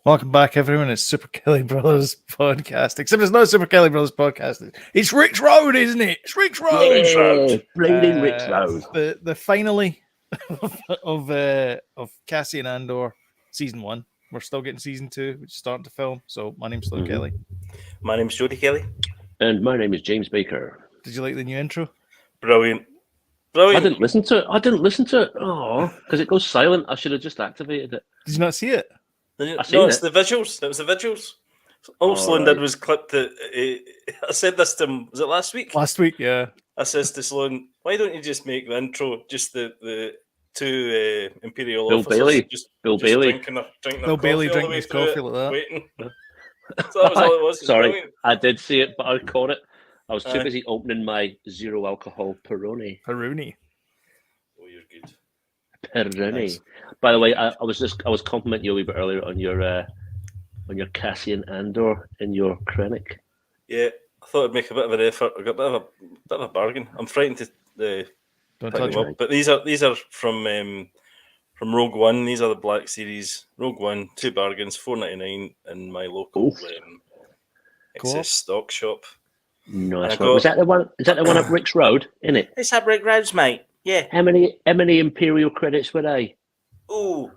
Welcome back, everyone. It's Super Kelly Brothers podcast. Except it's not Super Kelly Brothers podcast. It's Rick's Road, isn't it? It's Rick's Road. Rick's Road. Bleeding Rick's Road. The finale of Cassian Andor season 1. We're still getting season 2, which is starting to film. So my name's still Kelly. My name's Jody Kelly. And my name is James Baker. Did you like the new intro? Brilliant. I didn't listen to it. Oh, because it goes silent. I should have just activated it. Did you not see it? No, it's the visuals. It was the visuals. All Sloan did was clip the. I said this to him. Was it last week? Last week, yeah. I says to Sloan, "Why don't you just make the intro just the two Imperial Bill officers Bailey. just Bill Bailey. drinking Bill Bailey drinking his coffee like that. Waiting. So that was all it was. Sorry, Brilliant. I did see it, but I caught it. I was too busy opening my zero alcohol Peroni. Oh, you're good. Peroni. Nice. By the way, I was complimenting you a wee bit earlier on your Cassian Andor in your Krennic. Yeah, I thought I'd make a bit of an effort. I got a bit of a bargain. I'm frightened to Don't pick touch them it. up. But these are from Rogue One. These are the Black Series. Rogue One, 2 bargains, $4.99 in my local excess stock shop. Nice one. Was that the one? Is that the one up Rick's Road? In it? It's up Rick Roads, mate. Yeah. How many Imperial credits were they? Oh,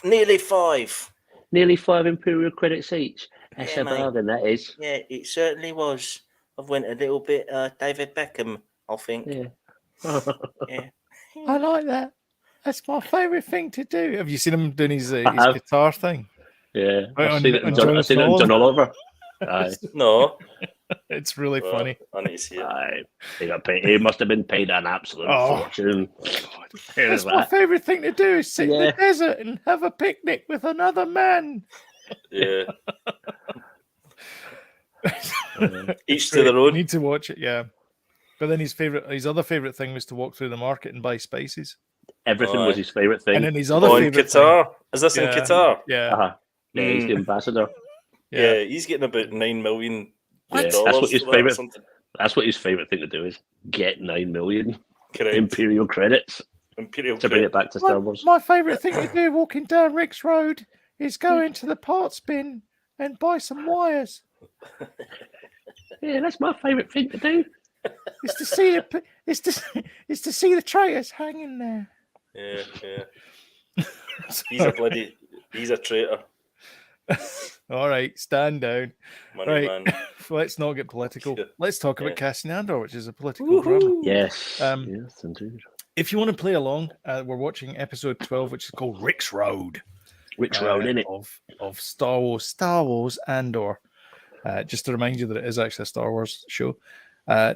nearly 5. Nearly 5 Imperial credits each. That's Yeah, a mate. bargain, that is. Yeah, it certainly was. I've went a little bit David Beckham, I think. Yeah. Yeah. I like that. That's my favourite thing to do. Have you seen him doing his have. guitar thing? Yeah. Right, I've seen it in John Jonathan Oliver. Aye. No. It's really Well, funny. I need to see it. Aye. He got paid. He must have been paid an absolute fortune. That's my favourite thing to do is sit in the desert and have a picnic with another man. Yeah. Each to their You own. need to watch it, yeah. But then his other favourite thing was to walk through the market and buy spices. Everything was his favourite thing. And then his other in favourite Qatar. thing, Is this in Qatar? yeah, Yeah, he's the ambassador. Yeah, he's getting about $9 million. Yeah, that's what his favourite. That's what his favourite thing to do is get 9 million Correct. Imperial credits Imperial to bring it back to Star Wars. My favourite thing to do walking down Rick's Road is go into the parts bin and buy some wires. Yeah, that's my favourite thing to do. It's to see to see the traitors hanging there. Yeah. He's a traitor. All right, stand down. Money Right. man. Let's not get political. Yeah. Let's talk about Cassian Andor, which is a political drama. Yes. Yes, indeed. If you want to play along, we're watching episode 12, which is called Rick's Road. Rick's Road, innit? Of Star Wars Andor. Just to remind you that it is actually a Star Wars show.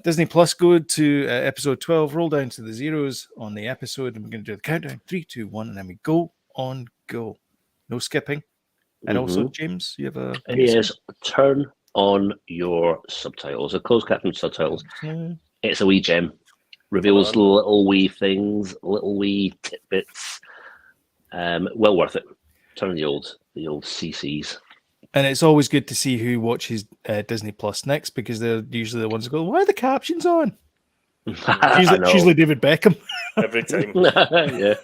Disney Plus, go to episode 12, roll down to the zeros on the episode, and we're going to do the countdown 3, 2, 1, and then we go. No skipping. And also, James, you have a... Yes, turn on your subtitles, the closed caption subtitles. It's a wee gem. Reveals little wee things, little wee tidbits. Well worth it. Turn on the old CCs. And it's always good to see who watches Disney Plus next, because they're usually the ones that go, why are the captions on? It's usually David Beckham. Every time. Yeah.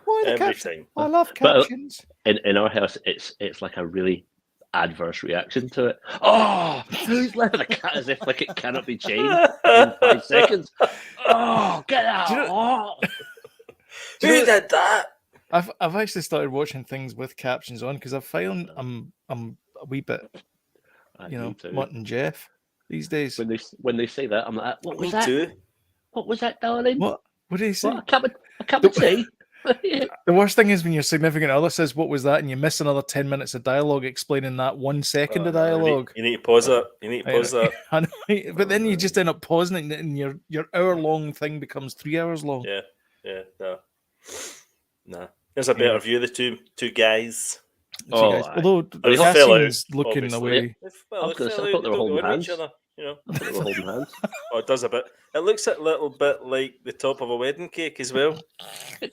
Why the Every captions? time. I love captions. In our house, it's like a really adverse reaction to it. Oh, who's left the cat as if like it cannot be changed in 5 seconds? Oh, get out! Who did that? I've actually started watching things with captions on because I found I'm a wee bit, Mutt and Jeff these days. When they say that, I'm like, what was that? Too. What was that, darling? What did he say? What, a cup of tea? The worst thing is when your significant other says, "What was that?" and you miss another 10 minutes of dialogue explaining that 1 second of dialogue. You need to pause that. I know, but then you just end up pausing it, and your hour-long thing becomes 3 hours long. Yeah, no. There's a better view of the two guys. Although They fell out, Cassian's looking away. Well, I thought they were holding hands. You know. I thought they were holding hands. Oh, it does a bit. It looks a little bit like the top of a wedding cake as well. A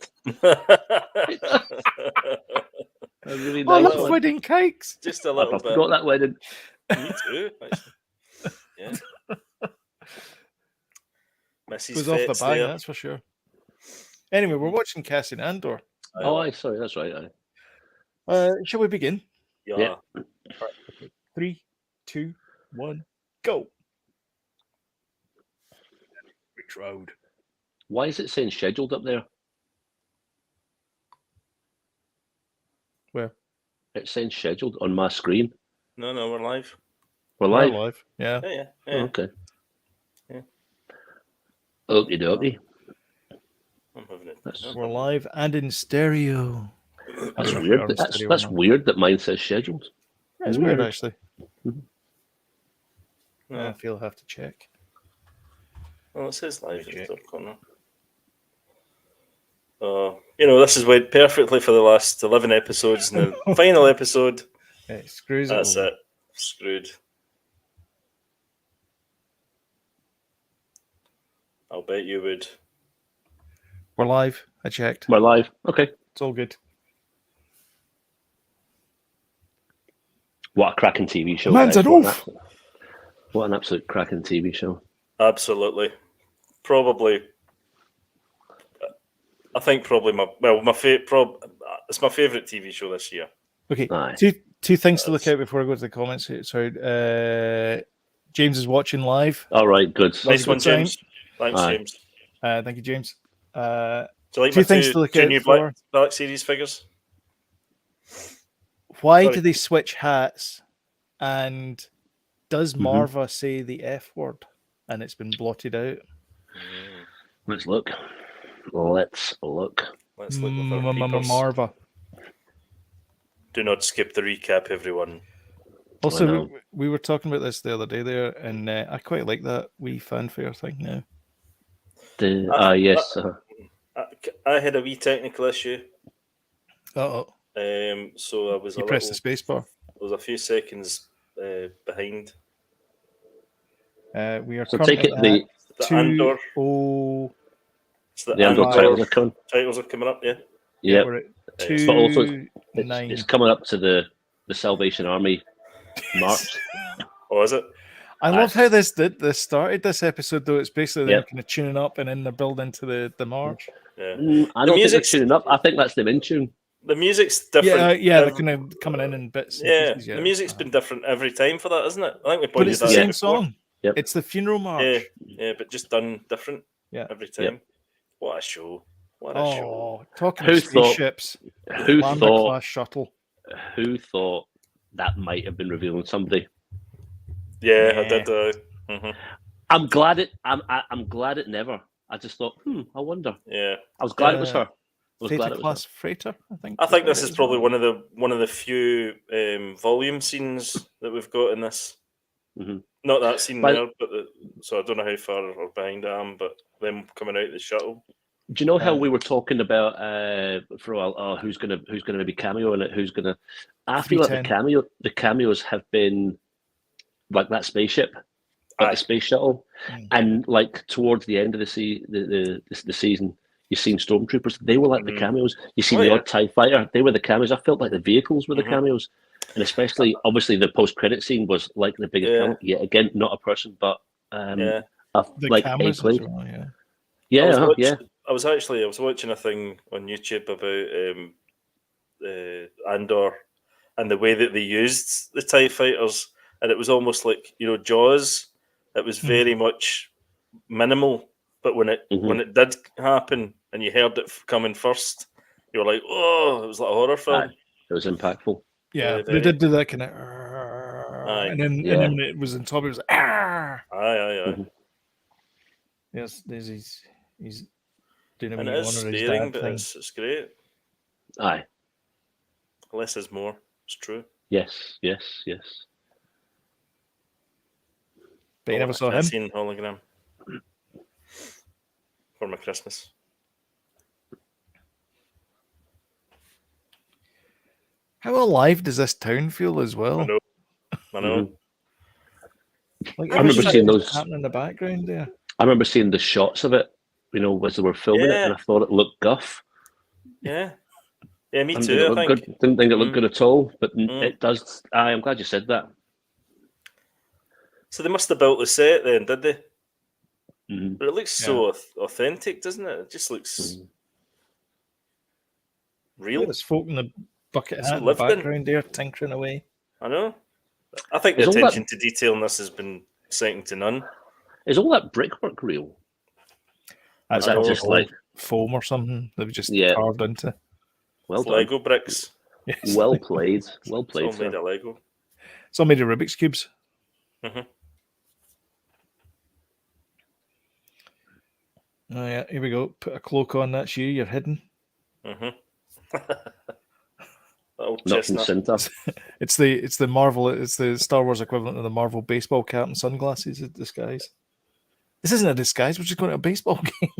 really I nice love one. wedding cakes. Just a little I bit. forgot that wedding. Me too. Yeah. Mrs. It was off the Fetz bang, there. that's for sure. Anyway, we're watching Cassian Andor. Oh, sorry, that's right. Shall we begin? Yeah. Yeah. 3, 2, 1, go. Which road? Why is it saying scheduled up there? Where? It's saying scheduled on my screen. No, we're live. We're We're live. live. Yeah. Yeah. Oh, okay. Yeah. Okie dokie. I'm having it. We're live and in stereo. That's Or weird. in stereo or That's not. weird that mine says scheduled. It's weird, actually. No. I feel I have to check. Well, it says live in Check. the top corner. This has went perfectly for the last 11 episodes, and the final episode, It screws it that's over. it. Screwed. I'll bet you would. We're live. I checked. We're live. Okay. It's all good. What a cracking TV show. Man's guys. an oaf. What an absolute cracking TV show. Absolutely. Probably. I think probably it's my favourite TV show this year. Okay. Aye. Two things to look out before I go to the comments. Sorry. James is watching live. All right. Good. Nice one, good James. Thanks, Aye. James. Thank you, James. Do you like Two my things to look two out new for. Black Series figures? Why Sorry. do they switch hats? And does Mhm. Marva say the F word? And it's been blotted out. Let's look. Let's look. Let's look with our peepers. Marva. Do not skip the recap, everyone. Also, know. we were talking about this the other day there, and I quite like that wee fanfare thing now. Yes. I had a wee technical issue. Uh-oh. So I was You a pressed little, the space bar. I was a few seconds behind. We are So take it currently the at The Andor. 2:09. So the Andor titles are coming. titles are coming up, yeah. Yeah. We're at Yes. But also 2:09. it's coming up to the Salvation Army march. Oh, is it? I love how this started this episode though. It's basically them Yep. kind of tuning up and then they're building to the march. Yeah. I don't think they're music's- tuning up. I think that's them in tune. The music's different. Yeah, they're kind of coming in bits. And Yeah, pieces, the music's been different every time for that, isn't it? I think we but pointed it's the that same out before. song. Yep. It's the funeral march. Yeah, but just done different. Yeah. Every time. What a show! What a show! Oh, talking Who of thought- spaceships, Who Lambda thought? class shuttle. Who thought that might have been revealing somebody? Yeah, Yeah. I did. Mhm. I'm glad it. I'm glad it never. I just thought, I wonder. Yeah, I was glad it was her. I was Theta glad it was class freighter, I think. I think this it is as probably well. one of the few volume scenes that we've got in this. Mhm. Not that scene But- there, but so I don't know how far or behind I am, but them coming out the shuttle. Do you know how we were talking about for a while? Oh, who's gonna be cameo in it? Who's gonna? I feel like 310. the cameos have been like that spaceship, like Aye. the space shuttle, Mm. and like towards the end of the season, you've seen stormtroopers. They were like the Mhm. cameos. You seen Oh, the yeah. odd TIE fighter. They were the cameos. I felt like the vehicles were the Mhm. cameos, and especially obviously the post credit scene was like the biggest. Yeah. Yet again, not a person, but Yeah. The like a cameras plane. as well, yeah. Yeah, I was watching a thing on YouTube about Andor and the way that they used the TIE fighters, and it was almost like Jaws. It was very much minimal, but when it did happen and you heard it coming first, you were like, "Oh!" It was like a horror film. Aye. It was impactful. Yeah, Yeah, but it did do that kind of. Aye. And then when it was on top, it was like, Aye. Mhm. Yes, he's doing a And wee it one is of his sparing, dad but thing. it's great. Aye. Less is more. It's true. Yes. But you never saw him. Cassian hologram for my Christmas. How alive does this town feel as well? I know. Mhm. Like I remember everything seeing that's those- happening in the background there. I remember seeing the shots of it, as they were filming it, Yeah. and I thought it looked guff. Yeah, me Didn't too. think it I looked think. good. Didn't think it looked Mm. good at all, but Mm. it does. I'm glad you said that. So they must have built the set then, did they? Mhm. But it looks so authentic, doesn't it? It just looks Mhm. real. There's folk in the bucket It's hat in the lived in. background there, tinkering away. I know. I think the Is all attention that- to detail in this has been second to none. Is all that brickwork real? That's Is that probably just all like foam or something that we just Yeah. carved into. well It's done, Lego bricks. Yes. well played, well It's all played, made sir. of Lego. It's all made of Rubik's cubes. Mhm. Oh yeah, here we go. Put a cloak on. That's you. You're hidden. Mhm. Little Not from chestnut. Cinta. It's the Marvel. It's the Star Wars equivalent of the Marvel baseball cap and sunglasses. A disguise. This isn't a disguise. We're just going to a baseball game.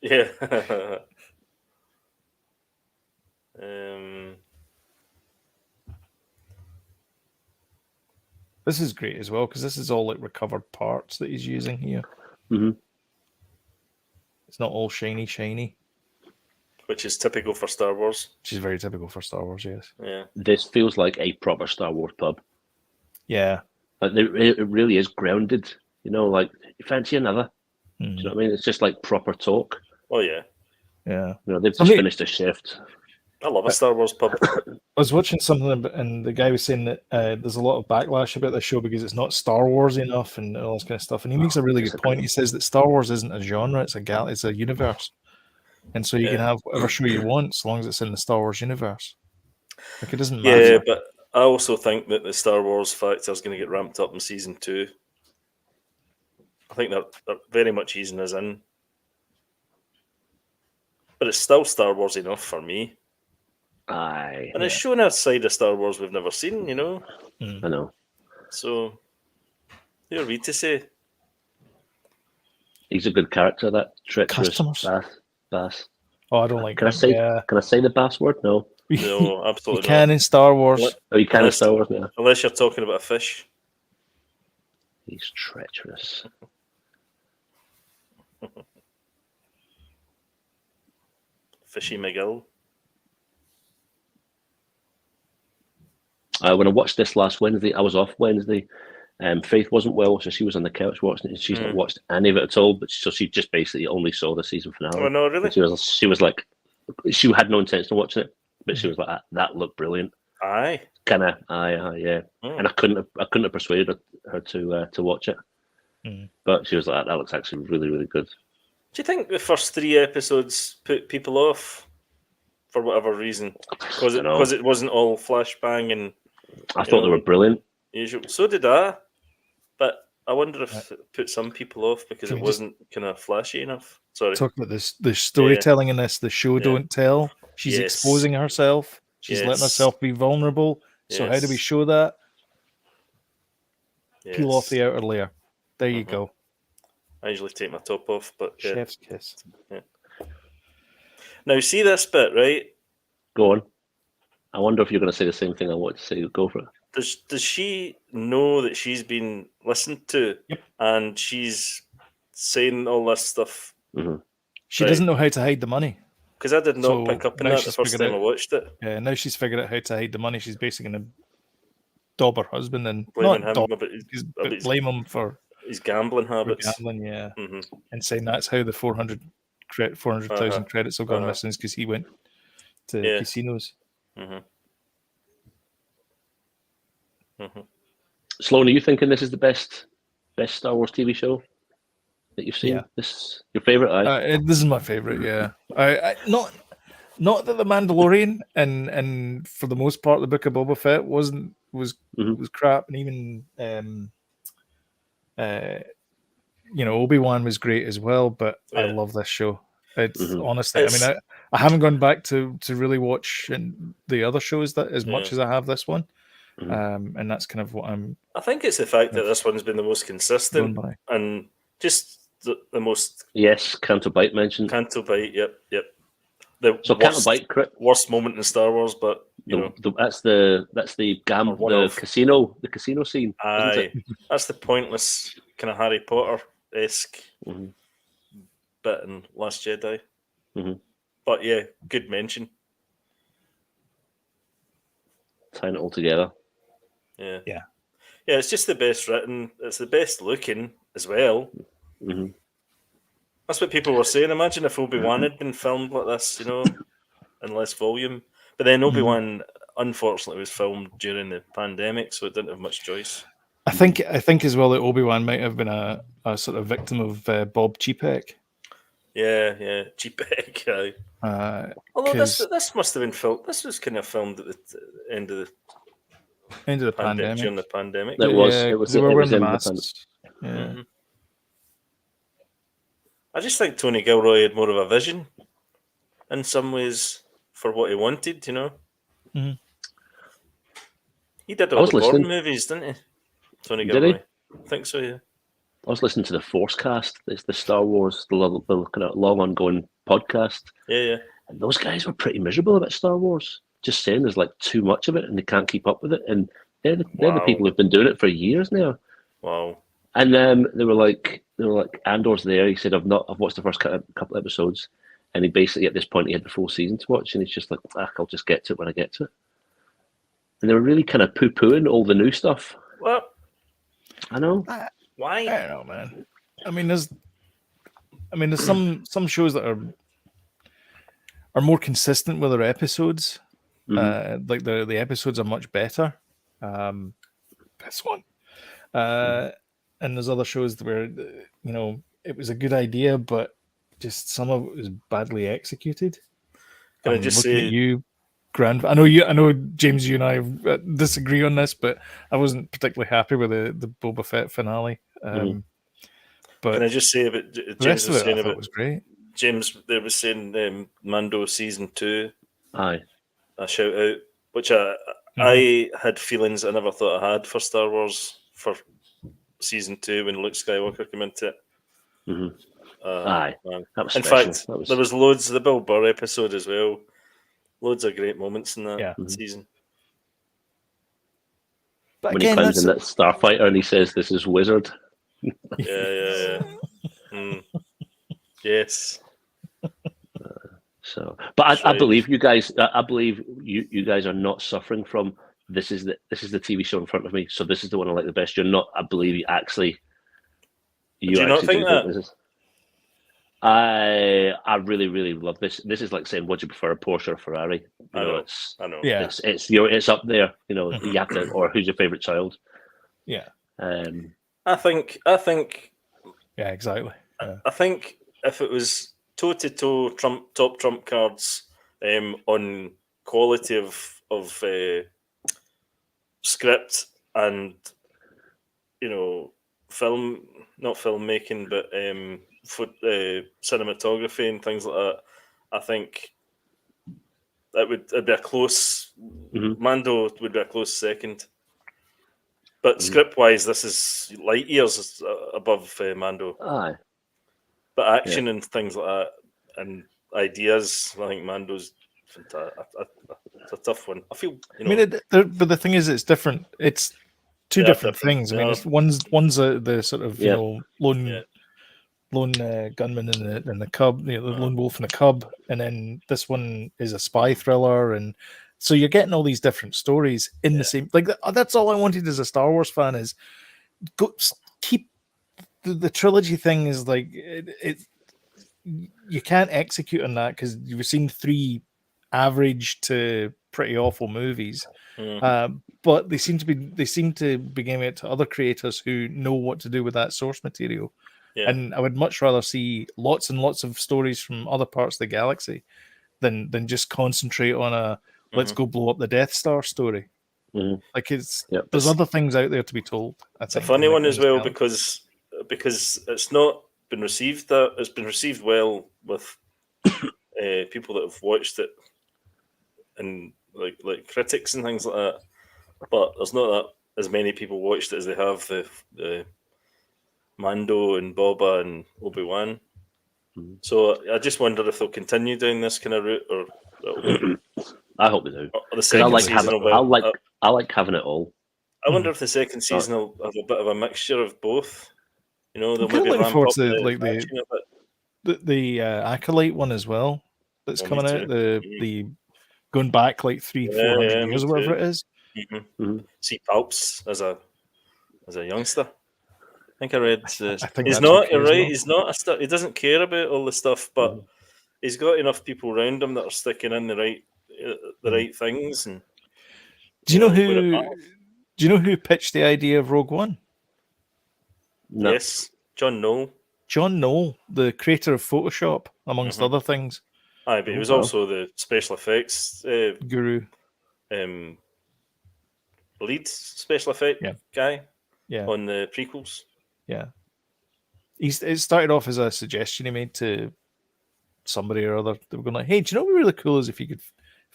Yeah. um, This is great as well because this is all like recovered parts that he's using here. hmm It's not all shiny, which is typical for Star Wars. which is very typical for Star Wars. Yes. Yeah. This feels like a proper Star Wars pub. Yeah. Like it really is grounded. You know, like you fancy another. Do you know what I mean? It's just like proper talk. Oh yeah. Yeah. You know, they've just Somebody- finished a shift. I love a Star Wars pub. I was watching something and the guy was saying that there's a lot of backlash about this show because it's not Star Wars enough and all this kind of stuff. And he makes a really good point. He says that Star Wars isn't a genre; it's a universe, and so you can have whatever show you want as long as it's in the Star Wars universe. Like it doesn't matter. Yeah, but I also think that the Star Wars factor is going to get ramped up in season 2. I think they're very much easing us in, but it's still Star Wars enough for me. Aye, And it's showing a side of Star Wars we've never seen, you know. I know. So, who are we to say? He's a good character. That treacherous Customers. Bass. Oh, I don't like. Can I him. say? Yeah. Can I say the bass word? No. No, You absolutely can not. in Star Wars. What? Oh, you can in Unless- Star Wars now. Unless you're talking about a fish. He's treacherous. Fishy McGill. When I watched this last Wednesday, I was off Wednesday. Faith wasn't well, so she was on the couch watching it. And she's not watched any of it at all, but so she just basically only saw the season finale. Oh, no, really? And she was like, she had no intention of watching it, but she was like, that looked brilliant. Aye. Kind of, yeah. And I couldn't have persuaded her to watch it, but she was like, that looks actually really, really good. Do you think the first 3 episodes put people off for whatever reason? Because it wasn't all flashbang and I thought they were brilliant. usual. So did I, but I wonder if it put some people off because it wasn't kind of flashy enough. Sorry. Talk about this. The storytelling in this. The show don't tell. She's Yes. exposing herself. She's letting herself be vulnerable. So how do we Yes. show that? Yes. Peel off the outer layer. There you go. I usually take my top off, but yeah. Chef's kiss. Now see this bit, right? Go on. I wonder if you're going to say the same thing I want to say. Go for it. Does she know that she's been listened to? Yep. And she's saying all this stuff? She Right. doesn't know how to hide the money. Because I did not So pick up on now that the she's first figured time I out- watched it. Yeah, now she's figured out how to hide the money. She's basically going to dob her husband and Blaming not him dob, about but his blame him for his gambling habits. gambling. Yeah, hmm and saying that's how the 400,000 credits have gone missing because he went to Yeah. casinos. hmm hmm Sloan, are you thinking this is the best Star Wars TV show that you've seen? Yeah. This your favorite? This is my favorite. Yeah, I not that the Mandalorian and for the most part the Book of Boba Fett was crap, and even Obi-Wan was great as well. But I love this show. It's honestly, I mean, I haven't gone back to really watch the other shows that as much as I have this one. And that's kind of what I think it's the fact that this one's been the most consistent by. and just the most Yes, Canto Bite mentioned. Canto Bite. Yep. So Canto Bite, worst moment in Star Wars, but that's the casino scene. Aye, that's the pointless kind of Harry Potter-esque bit in Last Jedi. But yeah, good mention. Tying it all together. Yeah. It's just the best written. It's the best looking as well. That's what people were saying. Imagine if Obi-Wan had been filmed like this, in less volume. But then Obi-Wan, unfortunately, was filmed during the pandemic, so it didn't have much choice. I think as well that Obi-Wan might have been a sort of victim of Bob Chapek. Yeah, cheap egg. Although this must have been filmed. This was kind of filmed at the end of the pandemic. During the pandemic. It was. They were wearing the in masks. Yeah. Mm-hmm. I just think Tony Gilroy had more of a vision in some ways for what he wanted, you know. Mm-hmm. He did all the Bourne movies, didn't he? Tony Gilroy. Did he? I think so, yeah. I was listening to the Force Cast. It's the Star Wars, the kind of long ongoing podcast. Yeah. And those guys were pretty miserable about Star Wars. Just saying there's like too much of it and they can't keep up with it. And they're the people who've been doing it for years now. Wow. And they were like, Andor's there. He said, I've watched the first couple episodes. And he basically, at this point, he had the full season to watch. And he's just like, I'll just get to it when I get to it. And they were really kind of poo-pooing all the new stuff. What? I know. Why? I don't know, man. I mean, there's some shows that are more consistent with their episodes. Like the episodes are much better. This one. And there's other shows where, you know, it was a good idea, but just some of it was badly executed. Can I just say, you, Grant? I know, James, you and I disagree on this, but I wasn't particularly happy with the Boba Fett finale. But can I just say about James was saying about it was great. James, they was saying Mando season 2. Aye, a shout out, which I had feelings I never thought I had for Star Wars for season 2 when Luke Skywalker came into it. Aye, that was in special. fact, there was loads of the Bill Burr episode as well. Loads of great moments in that season. But when again, he climbs in that starfighter and he says, "This is Wizard." Yeah. Yes. So, but I believe you guys. I believe you guys are not suffering from this is the TV show in front of me, so this is the one I like the best. You're not. I believe you actually. Do you not think that? This is, I really, really love this. This is like saying, would you prefer a Porsche or a Ferrari? I know. Yeah, it's up there. You know, you have to. Or who's your favorite child? Yeah. I think. Yeah, exactly. Yeah. I think if it was toe-to-toe top trump cards on quality of script and, you know, not filmmaking, but cinematography and things like that, I think it'd be a close. Mando would be a close second. But script-wise, this is light years above Mando. Aye. But action and things like that, and ideas, I think Mando's fantastic. It's a tough one. I feel. You know, I mean, but the thing is, it's different. It's two different things. I mean, it's one's the sort of you know lone gunman in the cub, you know, the lone wolf in the cub, and then this one is a spy thriller, and so you're getting all these different stories in the same. Like that's all I wanted as a Star Wars fan is keep the trilogy thing is like it you can't execute on that because you've seen 3 average to pretty awful movies. But they seem to be giving it to other creators who know what to do with that source material. Yeah. And I would much rather see lots and lots of stories from other parts of the galaxy than just concentrate on a let's go blow up the Death Star story. Like there's other things out there to be told. It's a funny one as well because it's not been received it's been received well with people that have watched it and like critics and things like that. But there's not that as many people watched it as they have the Mando and Boba and Obi-Wan. So I just wonder if they'll continue doing this kind of route, or I hope they do. The second I like having it all. I wonder if the second season will have a bit of a mixture of both. You know, they'll I'm maybe looking forward to the Acolyte one as well. That's coming out. The going back like 300-400 years or whatever it is. See Palps as a youngster. I think I read. I think he's not. You're right. He's not. He doesn't care about all the stuff, but he's got enough people around him that are sticking in the right the right things. And Do you know where it who? matters. Do you know who pitched the idea of Rogue One? No. Yes, John Knoll. John Knoll, the creator of Photoshop, amongst other things. Aye, but he was wow. also the special effects Guru. lead special effect Yeah. guy Yeah, on the prequels. yeah. It started off as a suggestion he made to somebody or other. They were going like, "Hey, do you know what would be really cool is if we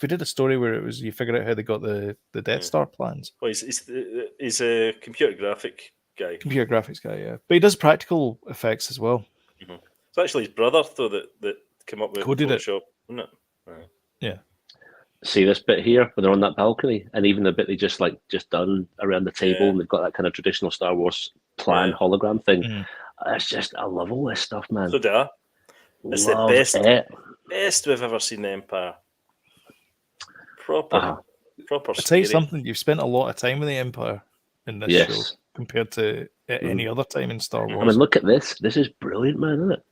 did a story where it was you figure out how they got the Death Star plans." Well, he's a computer graphic guy. Computer graphics guy, yeah, but he does practical effects as well. It's actually his brother though that came up with Coded it. Photoshop, isn't it? Aye. Yeah, See this bit here when they're on that balcony, and even the bit they just done around the table, Yeah. and they've got that kind of traditional Star Wars plan Yeah. hologram thing. Mhm. It's just, I love all this stuff, man. So do I. It's the Love best. it. Best we've ever seen the Empire. Proper Uh-huh. proper I tell you scary. something. You've spent a lot of time with the Empire in this Yes. show compared to at any other time in Star Wars. I mean, look at this. This is brilliant, man, isn't it?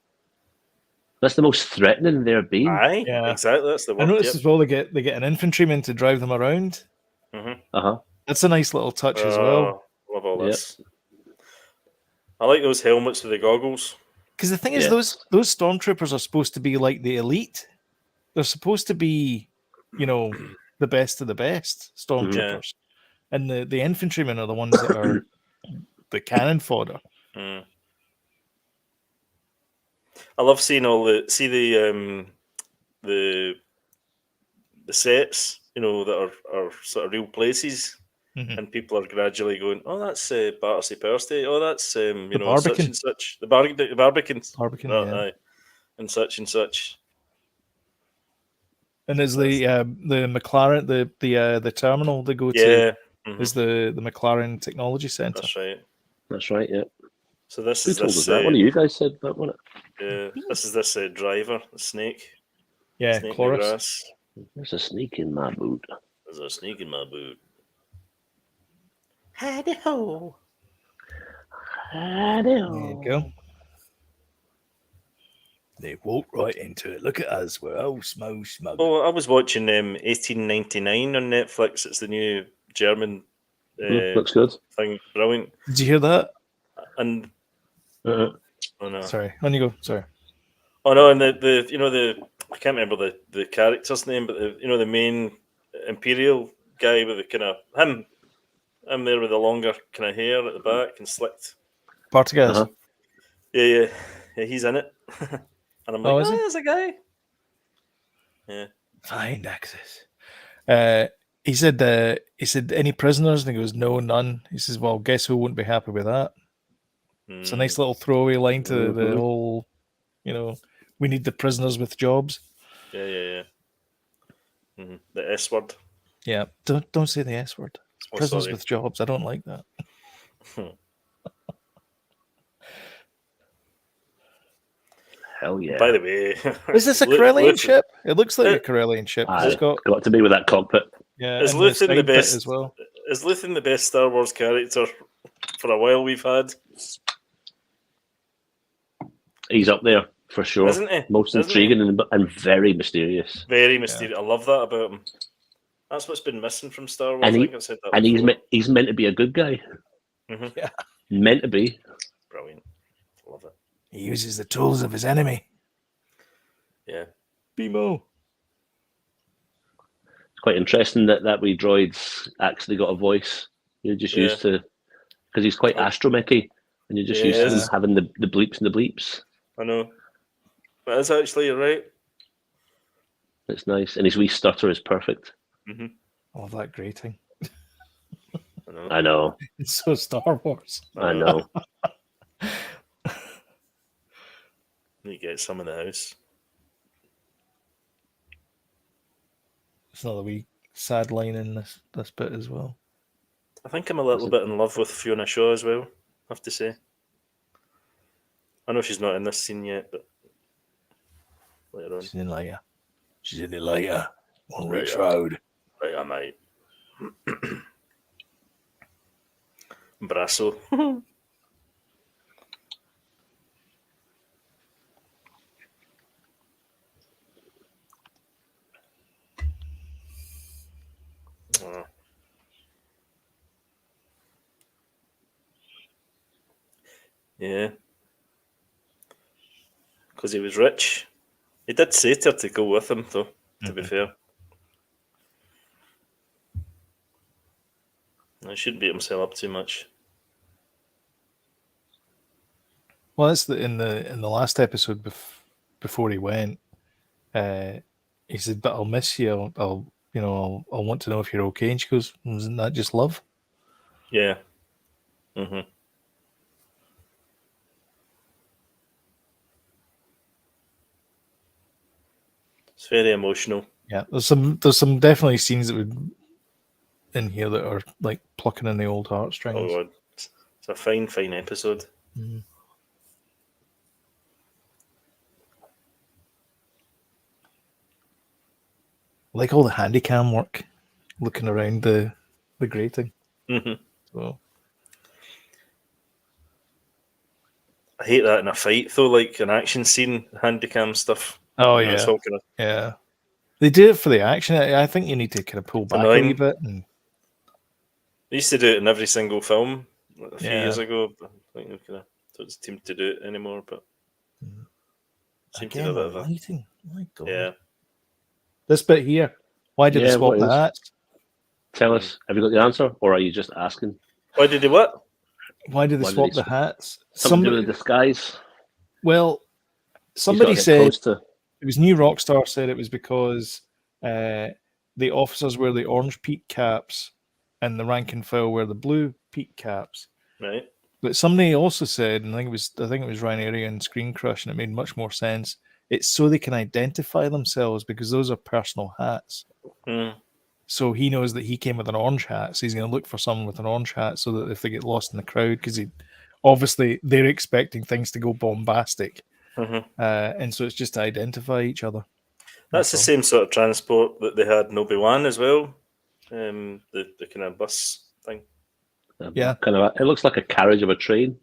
That's the most threatening there been. Aye, Yeah. exactly. That's the I word. noticed as well they get an infantryman to drive them around. Uh-huh. That's a nice little touch as well. Love all Yep. this. I like those helmets with the goggles. Because the thing is, Yes. those stormtroopers are supposed to be like the elite. They're supposed to be, the best of the best stormtroopers, and the infantrymen are the ones that are the cannon fodder. Mm. I love seeing the sets, that are sort of real places, Mhm. and people are gradually going, "Oh, that's Battersea Thursday. Oh, that's such Barbican. and such. The Barbican, Barbican, right, yeah. aye, and such and such." And there's the McLaren, the terminal they go to Yeah, is the McLaren Technology Center. that's right. That's right, yeah. So this Who is told this. us that? One of you guys said that, wasn't it? This is this driver, the snake. Yeah, Snake in the Chloris. grass. There's a snake in my boot. There's a snake in my boot. There you go. They walk right into it. Look at us. We're all smug. Oh, I was watching 1899 on Netflix. It's the new German Looks good. thing. Brilliant. Did you hear that? And Uh-huh. oh no, Sorry, on you go. Sorry. oh no, and the I can't remember the character's name, but the main Imperial guy with the kind of him there with the longer kind of hair at the back and slicked. Partagaz. Uh-huh. Yeah, he's in it. And I'm like, Oh, is he? there's a guy. Yeah. Find access. He said any prisoners, and he goes, no, none. He says, well, guess who won't be happy with that? It's a nice little throwaway line to the whole, we need the prisoners with jobs. Yeah. The S word. Yeah, don't say the S word. It's Oh, prisoners sorry. with jobs. I don't like that. Hell yeah. By the way, Is this a Corellian ship? It looks like a Corellian ship. Aye, It's got to be with that cockpit. Is and the Luthen the side bit best as well? Is Luthen the best Star Wars character for a while we've had? He's up there for sure. Isn't he? Most Isn't intriguing and very mysterious. Very mysterious. I love that about him. That's what's been missing from Star Wars. And I he- think I've said that And before. he's meant to be a good guy. Mhm. Yeah. Meant to be. Brilliant. Love it. He uses the tools of his enemy. Yeah. BMO. It's quite interesting that wee droid's actually got a voice. You're just used to, because he's quite astromechy, and you're just used to Yes. him having the bleeps and the bleeps. I know. But it's actually, you're right. It's nice, and his wee stutter is perfect. Mm-hmm. Oh, that grating. I know. I know. It's so Star Wars. I know. You get some in the house. It's another wee sad line in this bit as well. I think I'm a little bit in love with Fiona Shaw as well, I have to say. I know she's not in this scene yet, but later on. She's in later. She's in it later. On Rich Right. Road. Right, I might. Brasso. Yeah. Because he was rich. He did say to her to go with him, though, to be fair. He shouldn't beat himself up too much. Well, that's in the last episode before he went. He said, "But I'll miss you. I'll want to know if you're okay." And she goes, "Isn't that just love?" Yeah. Mm-hmm. It's very emotional. Yeah, there's some definitely scenes that would in here that are like plucking in the old heartstrings. Oh God, it's a fine episode. Mm. Like all the handycam work, looking around the grating. Mm-hmm. So I hate that in a fight, though, like an action scene, handicam stuff. oh You know, it's yeah, all kind of yeah. They do it for the action. I think you need to kind of pull back a wee annoying. bit. And They used to do it in every single film a few Yeah. years ago. But I think they kind of don't seem to do it anymore. But seem to do again, a bit the of a lighting. My God. yeah. This bit here. Why did they Yeah, swap what the is? hats? Tell us, have you got the answer, or are you just asking? Why did they what? Why did they Why did swap they the hats? Something to do with the disguise? Well, He's somebody gotta get said close to. it was New Rockstar said it was because the officers wear the orange peak caps and the rank and file wear the blue peak caps. Right. But somebody also said, and I think it was Ryan Area and Screen Crush, and it made much more sense. It's so they can identify themselves because those are personal hats. Mm. So he knows that he came with an orange hat, so he's going to look for someone with an orange hat so that if they get lost in the crowd, because obviously they're expecting things to go bombastic, Mm-hmm. and so it's just to identify each other. That's the all. same sort of transport that they had in Obi-Wan as well. The kind of bus thing. Yeah. Kind of. It looks like a carriage of a train.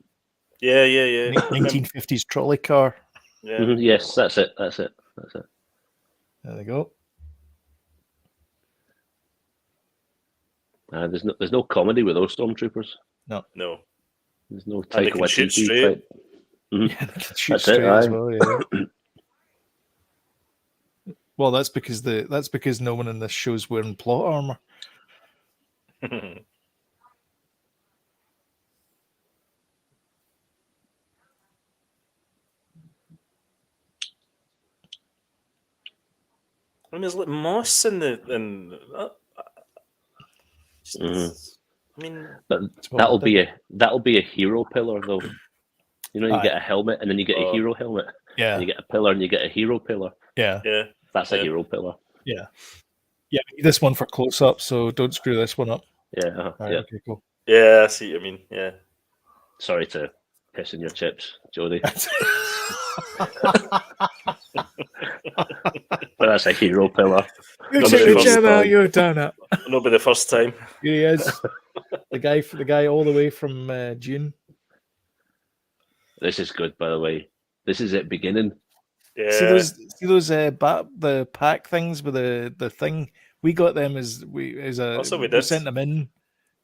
Yeah. 1950s trolley car. Yeah. Mhm, yes, that's it. That's it. That's it. There they go. There's no comedy with those stormtroopers. No. There's no And they Taika can shoot Waititi straight. type. Mhm. Yeah, they can shoot That's it, straight as aye. well. Yeah. Well, that's because no one in this show's wearing plot armor. I mean, there's like moss in the I mean, But That's what that'll they be a hero pillar though. You know, you Aye. get a helmet and then you get a Oh. hero helmet. Yeah. And you get a pillar and you get a hero pillar. Yeah. yeah. That's a Yeah. hero pillar. Yeah. Yeah. We need this one for close up, so don't screw this one up. Yeah. All right, Yeah. okay, cool. Yeah, I see what you mean. Yeah. Sorry to piss in your chips, Jodie. But that's a hero pillar. You Not check the the first jam out, time. you've done it. Not be the first time. Here he is. the guy all the way from June. This is good, by the way. This is it beginning. Yeah. See those the pack things with the thing. We got them as we did. sent them in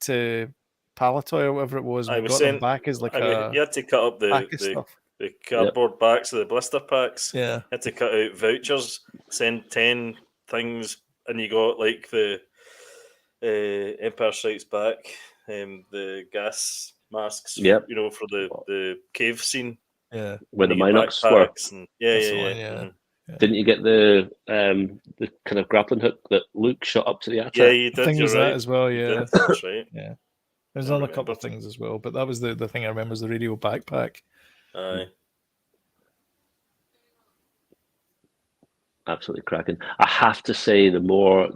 to Palatoy or whatever it was. I And we was got them sent back as like you had to cut up pack of stuff. the cardboard packs of the blister packs. Yeah. You had to cut out vouchers, send 10 things, and you got like the Empire Strikes Back, the gas masks, Yep. you know, for the cave scene. Yeah. Where the You get Minox were. backpacks and yeah. That's the one, yeah. Mhm. Didn't you get the kind of grappling hook that Luke shot up to the attack? Yeah, you I did. think You're was right. that as well. You Yeah. did, that's right. Yeah. There's I another couple of remember. things as well, but that was the thing I remember was the radio backpack. Aye. Absolutely cracking. I have to say, the more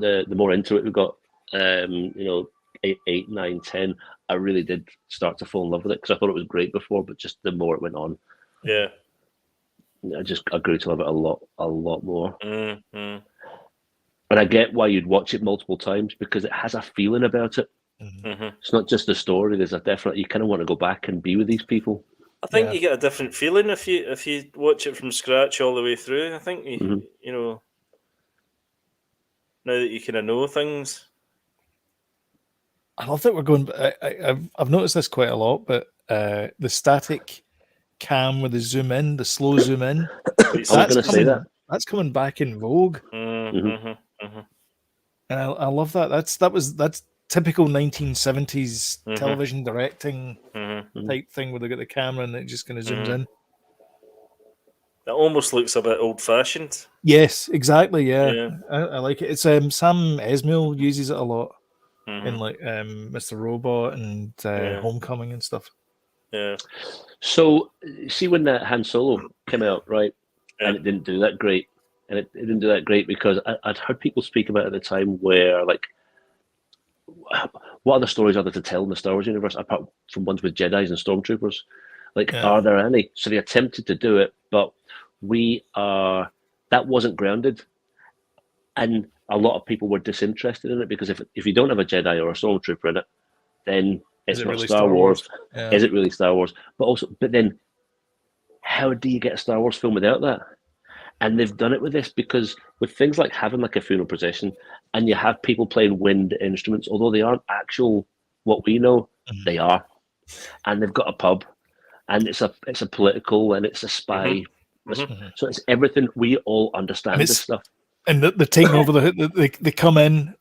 into it we got, you know, 8, 9, 10, I really did start to fall in love with it because I thought it was great before, but just the more it went on, Yeah. I grew to love it a lot more. Mm-hmm. And I get why you'd watch it multiple times because it has a feeling about it. Mm-hmm. It's not just the story. There's a definite. You kind of want to go back and be with these people. I think Yeah. you get a different feeling if you watch it from scratch all the way through. I think you know, now that you kind of know things. I love that we're going. I've noticed this quite a lot, but the static cam with the zoom in, the slow zoom in. I was going to say that. That's coming back in vogue, Mhm. and I love that. That's typical 1970s Mhm. television directing Mhm. type thing where they get the camera and it just kind of zooms in. It almost looks a bit old-fashioned. Yes, exactly. Yeah, Yeah. I like it. It's Sam Esmail uses it a lot in Mhm. like Mr. Robot and Yeah. Homecoming and stuff. Yeah. So, see when that Han Solo came out, right? Yeah. And it didn't do that great. And it didn't do that great because I'd heard people speak about it at the time where, like, what other stories are there to tell in the Star Wars universe apart from ones with Jedis and Stormtroopers? Like, Yeah. are there any? So they attempted to do it, but that wasn't grounded. And a lot of people were disinterested in it because if you don't have a Jedi or a Stormtrooper in it, then it's Is it not really Star Wars. Yeah. Is it really Star Wars? But then, how do you get a Star Wars film without that? And they've done it with this because with things like having like a funeral procession, and you have people playing wind instruments, although they aren't actual what we know, they are, and they've got a pub, and it's a political and it's a spy, so it's everything we all understand this stuff. And they're taking over they come in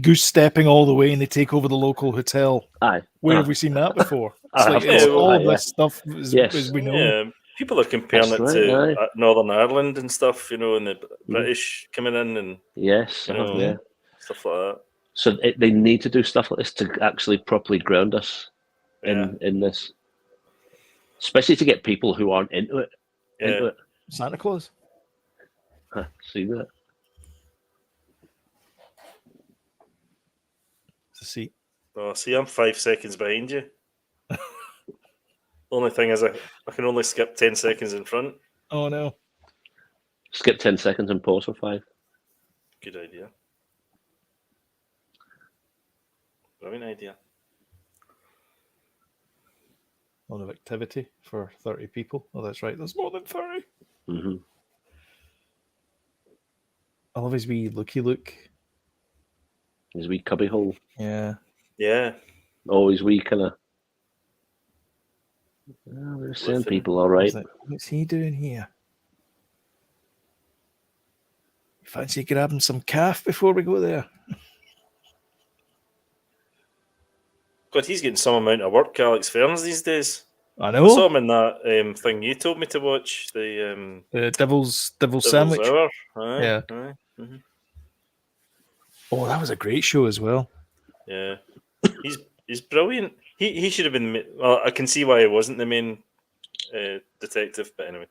goose stepping all the way and they take over the local hotel. Aye. Where have we seen that before? It's Aye, like of it's course. all Aye, of this stuff as we know. Yeah. People are comparing That's it right, to aye. Northern Ireland and stuff, and the British coming in and Yes, yeah, stuff like that. So they need to do stuff like this to actually properly ground us in this, especially to get people who aren't into it. Into it. Santa Claus. See that? It's a seat. Oh, see, I'm 5 seconds behind you. Only thing is, I can only skip 10 seconds in front. Oh no! Skip 10 seconds and pause for 5. Good idea. Brilliant idea. A lot of activity for 30 people. Oh, that's right. There's more than 30. Mm-hmm. I love his wee looky look. His wee cubby hole. Yeah. Yeah. Oh, his wee kind of. Oh, they're saying people, all right. Like, what's he doing here? You fancy grabbing some calf before we go there? God, he's getting some amount of work, Alex Ferns, these days. I know. I saw him in that thing you told me to watch, the Devil's Sandwich. Hour. Aye, Yeah. Aye. Mm-hmm. Oh, that was a great show as well. Yeah. He's brilliant. He should have been. Well, I can see why he wasn't the main detective, but anyway,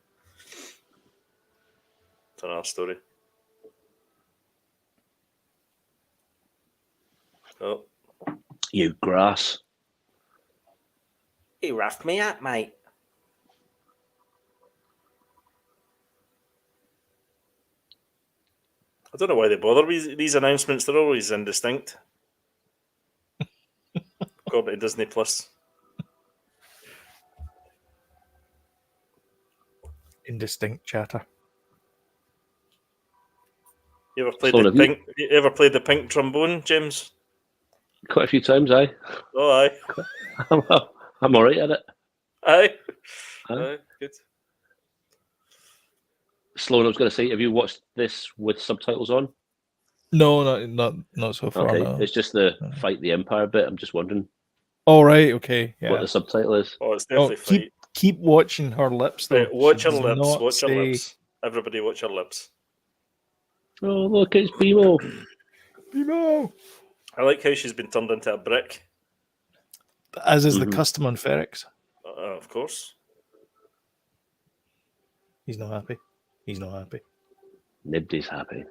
it's another story. Oh, You grass. You roughed me up, mate. I don't know why they bother with these announcements. They're always indistinct. According to Disney Plus. Indistinct chatter. You ever played So the have you. pink? You ever played the pink trombone, James? Quite a few times, aye. Oh, aye. I'm all right at it. Aye. Aye. Aye. Good. Sloan, I was going to say, have you watched this with subtitles on? No, not so far. Okay, No. it's just the fight the Empire bit. I'm just wondering Oh right, okay, yeah. what the subtitle is. Oh, it's definitely fight. Keep watching her lips though. Right, watch She her does lips. not Watch her say- lips. Everybody, watch her lips. Oh, look, it's Bimo. Bimo! I like how she's been turned into a brick. As is the custom on Ferrex. Of course. He's not happy. He's not happy. Nobody's happy.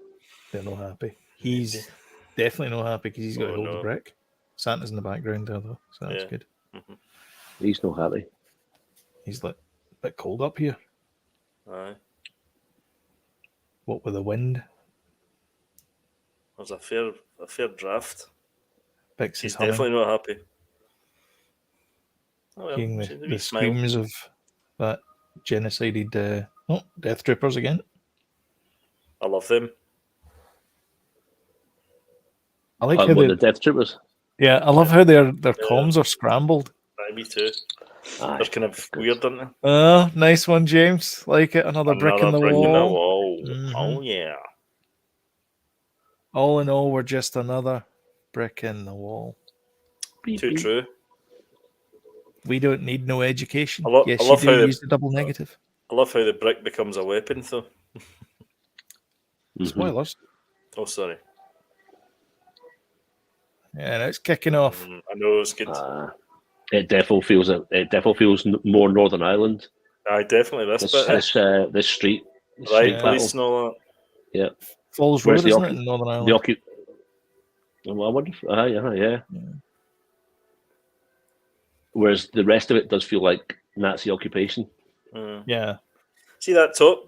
They're not happy. He's definitely not happy because he's got to hold the brick. Santa's in the background there though, so that's good. Mm-hmm. He's not happy. He's like a bit cold up here. Aye. What with the wind? There's a fair draft. Bix He's is humming. definitely not happy. Oh, well, Hearing seems to be the smile. screams of that genocided Death Troopers again. I love them. I like how What, they the Death Troopers? I love how their comms are scrambled. Aye, me too. Aye, They're kind of good. weird, aren't they? Oh, nice one, James. Like it. Another brick in the brick wall. in the wall. Mhm. Oh yeah. All in all, we're just another brick in the wall. Beep, Too beep. true. We don't need no education. I Yes, love you do how use the double negative. I love how the brick becomes a weapon, though. Mhm. Spoilers. Oh, sorry. Yeah, it's kicking off. I know it's good. It definitely feels more Northern Ireland. Aye, definitely this bit. This street Right, Yeah. police and all that. Yeah. Falls Where's Road, the isn't it, in Northern Ireland? Well, I wonder if, yeah. Yeah. Whereas the rest of it does feel like Nazi occupation. Yeah. See that top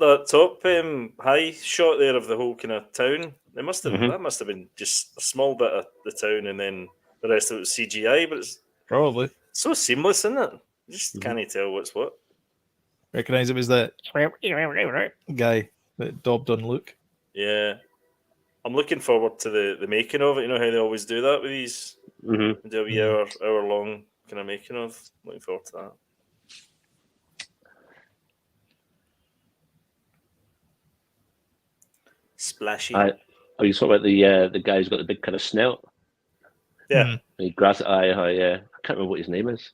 high shot there of the whole kind of town. That must have been just a small bit of the town, and then the rest of it was CGI. But it's Probably. so seamless, isn't it? You just can't tell what's what. Recognize it was that guy that daubed on Luke. Yeah, I'm looking forward to the making of it. You know how they always do that with these. Mm-hmm. They'll be hour long kind of making of. Looking forward to that. Splashy. Are you talking about the guy who's got the big kind of snout? Yeah. He grabs it. Yeah. I can't remember what his name is.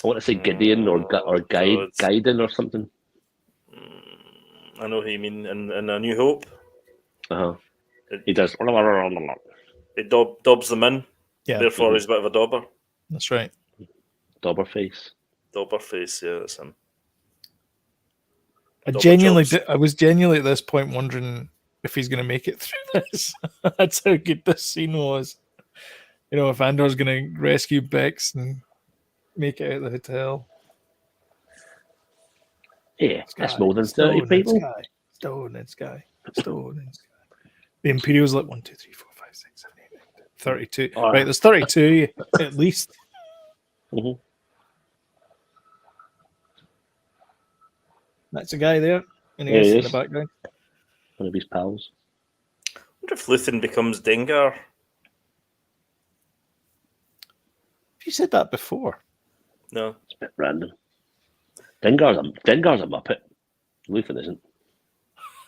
I want to say Gideon or God. Gaiden or something. I know who you mean. In A New Hope. He does. It dobs them in. Yeah. Therefore, he's a bit of a dauber. That's right. Dauber face. Dauber face, yeah, that's him. I Dauber was genuinely at this point wondering if he's going to make it through this. That's how good this scene was. You know, if Andor's going to rescue Bex and make it out of the hotel. Yeah, that's more than 30 people. Stone and sky. The Imperial's like 1, 2, 3, 4, 5, 6, 7, 8, 9, 10, 32. Right, there's 32 at least. Mm-hmm. That's a guy there. And There he in is. the background. One of his pals. I wonder if Luthen becomes Dengar. Have you said that before? No. It's a bit random. Dengar's a Muppet. Luthen isn't.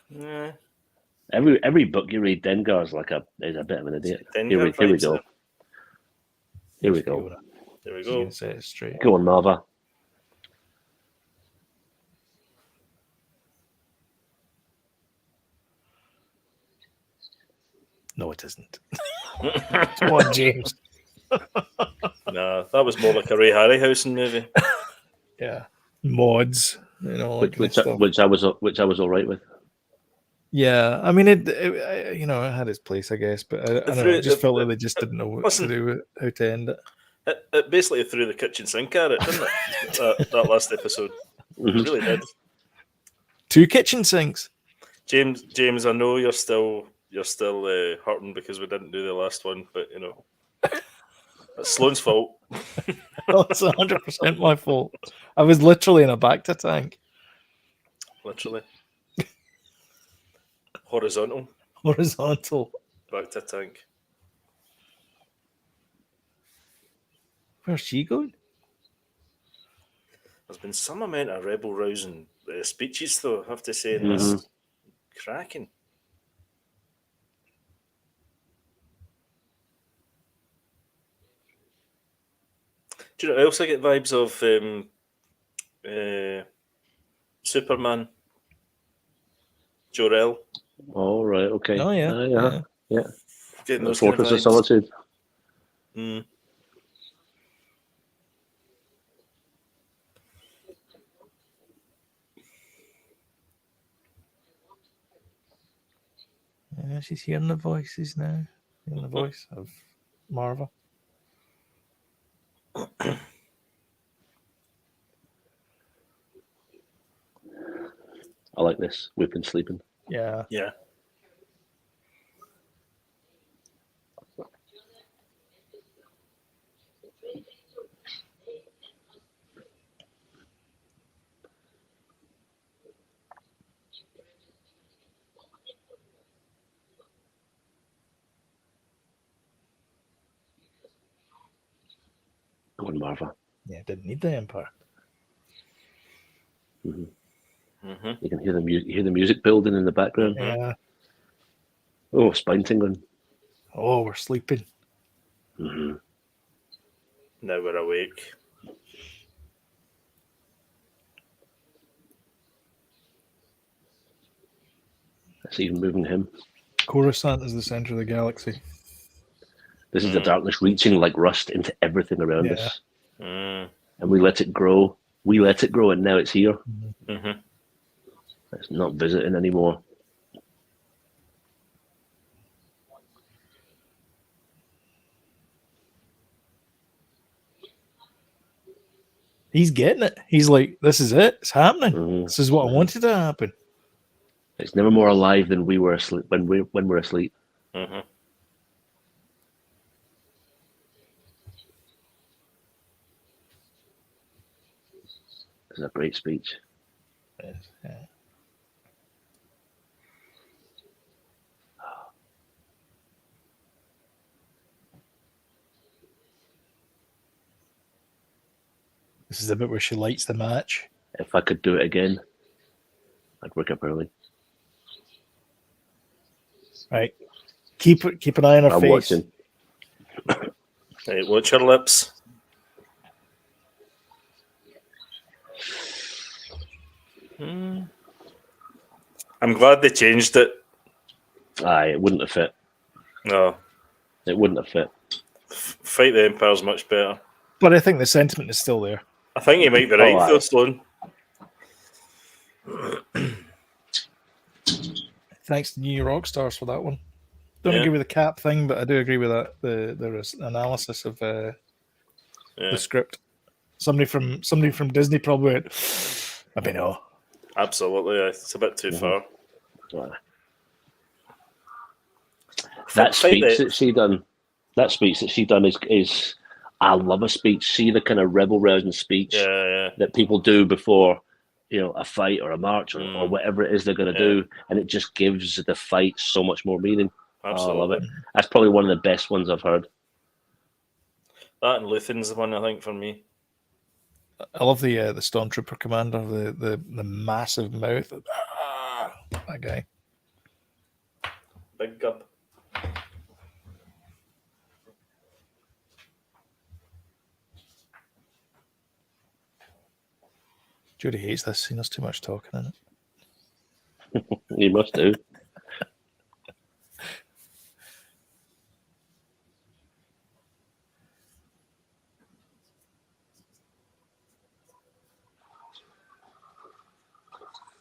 Yeah. Every book you read, Dengar's is a bit of an idiot. Here we go. Here we go. There we She's going go. to say it straight. Go on, Marva. No, it isn't. Come on, James. Nah, that was more like a Ray Harryhausen movie. Yeah. Mods. You know, like Which I was all right with. Yeah, I mean, it had its place, I guess, but I don't know. I just felt like they just didn't know what to do, how to end it. It basically threw the kitchen sink at it, didn't it? that last episode. Mm-hmm. It really did. 2 kitchen sinks. James, I know you're still hurting because we didn't do the last one, but you know, it's Sloane's fault. Oh, it's 100% my fault. I was literally in a Bacta tank. Literally. Horizontal. Back to tank. Where's she going? There's been some amount of rebel rousing speeches, though, I have to say, in this. Cracking. Do you know what else I get vibes of? Superman. Jor-El. Oh, right, okay. Oh, yeah. Yeah. Getting The those kind of Fortress of vibes. Solitude. Yeah, she's hearing the voices now. Hearing the voice of Marva. I like this. We've been sleeping. Yeah. Yeah. Go on, Marva. Yeah, didn't need the Empire. Mm-hmm. You can hear the music building in the background. Yeah. Oh, spine tingling. Oh, we're sleeping. Mm-hmm. Now we're awake. That's even moving him. Coruscant is the center of the galaxy. This is the darkness reaching like rust into everything around Yeah. us. Mm. And we let it grow. We let it grow, and now it's here. Mm-hmm. It's not visiting anymore. He's getting it. He's like, this is it. It's happening. Mhm. This is what I wanted to happen. It's never more alive than we were asleep when we're asleep. Mm-hmm. It's a great speech. Yeah. This is the bit where she lights the match. If I could do it again, I'd wake up early. Right. Keep an eye on her I'm face. watching. Right, watch her lips. I'm glad they changed it. Aye, it wouldn't have fit. No, It wouldn't have fit. Fight the Empire's much better. But I think the sentiment is still there. I think you might be right, aye. though, Sloan. Thanks to New Rock Stars for that one. Don't Yeah. agree with the cap thing, but I do agree with that. The analysis of the script. Somebody from Disney probably went, maybe no. Absolutely, it's a bit too far. That speech that she done. That speech that she done is I love a speech. See the kind of rebel rousing speech that people do before, a fight or a march or whatever it is they're going to do, and it just gives the fight so much more meaning. Absolutely. Oh, I love it. That's probably one of the best ones I've heard. That and Luthen's the one, I think, for me. I love the Stormtrooper commander, the massive mouth. That guy. Big gub. Judy hates this scene. There's too much talking in it. You must do.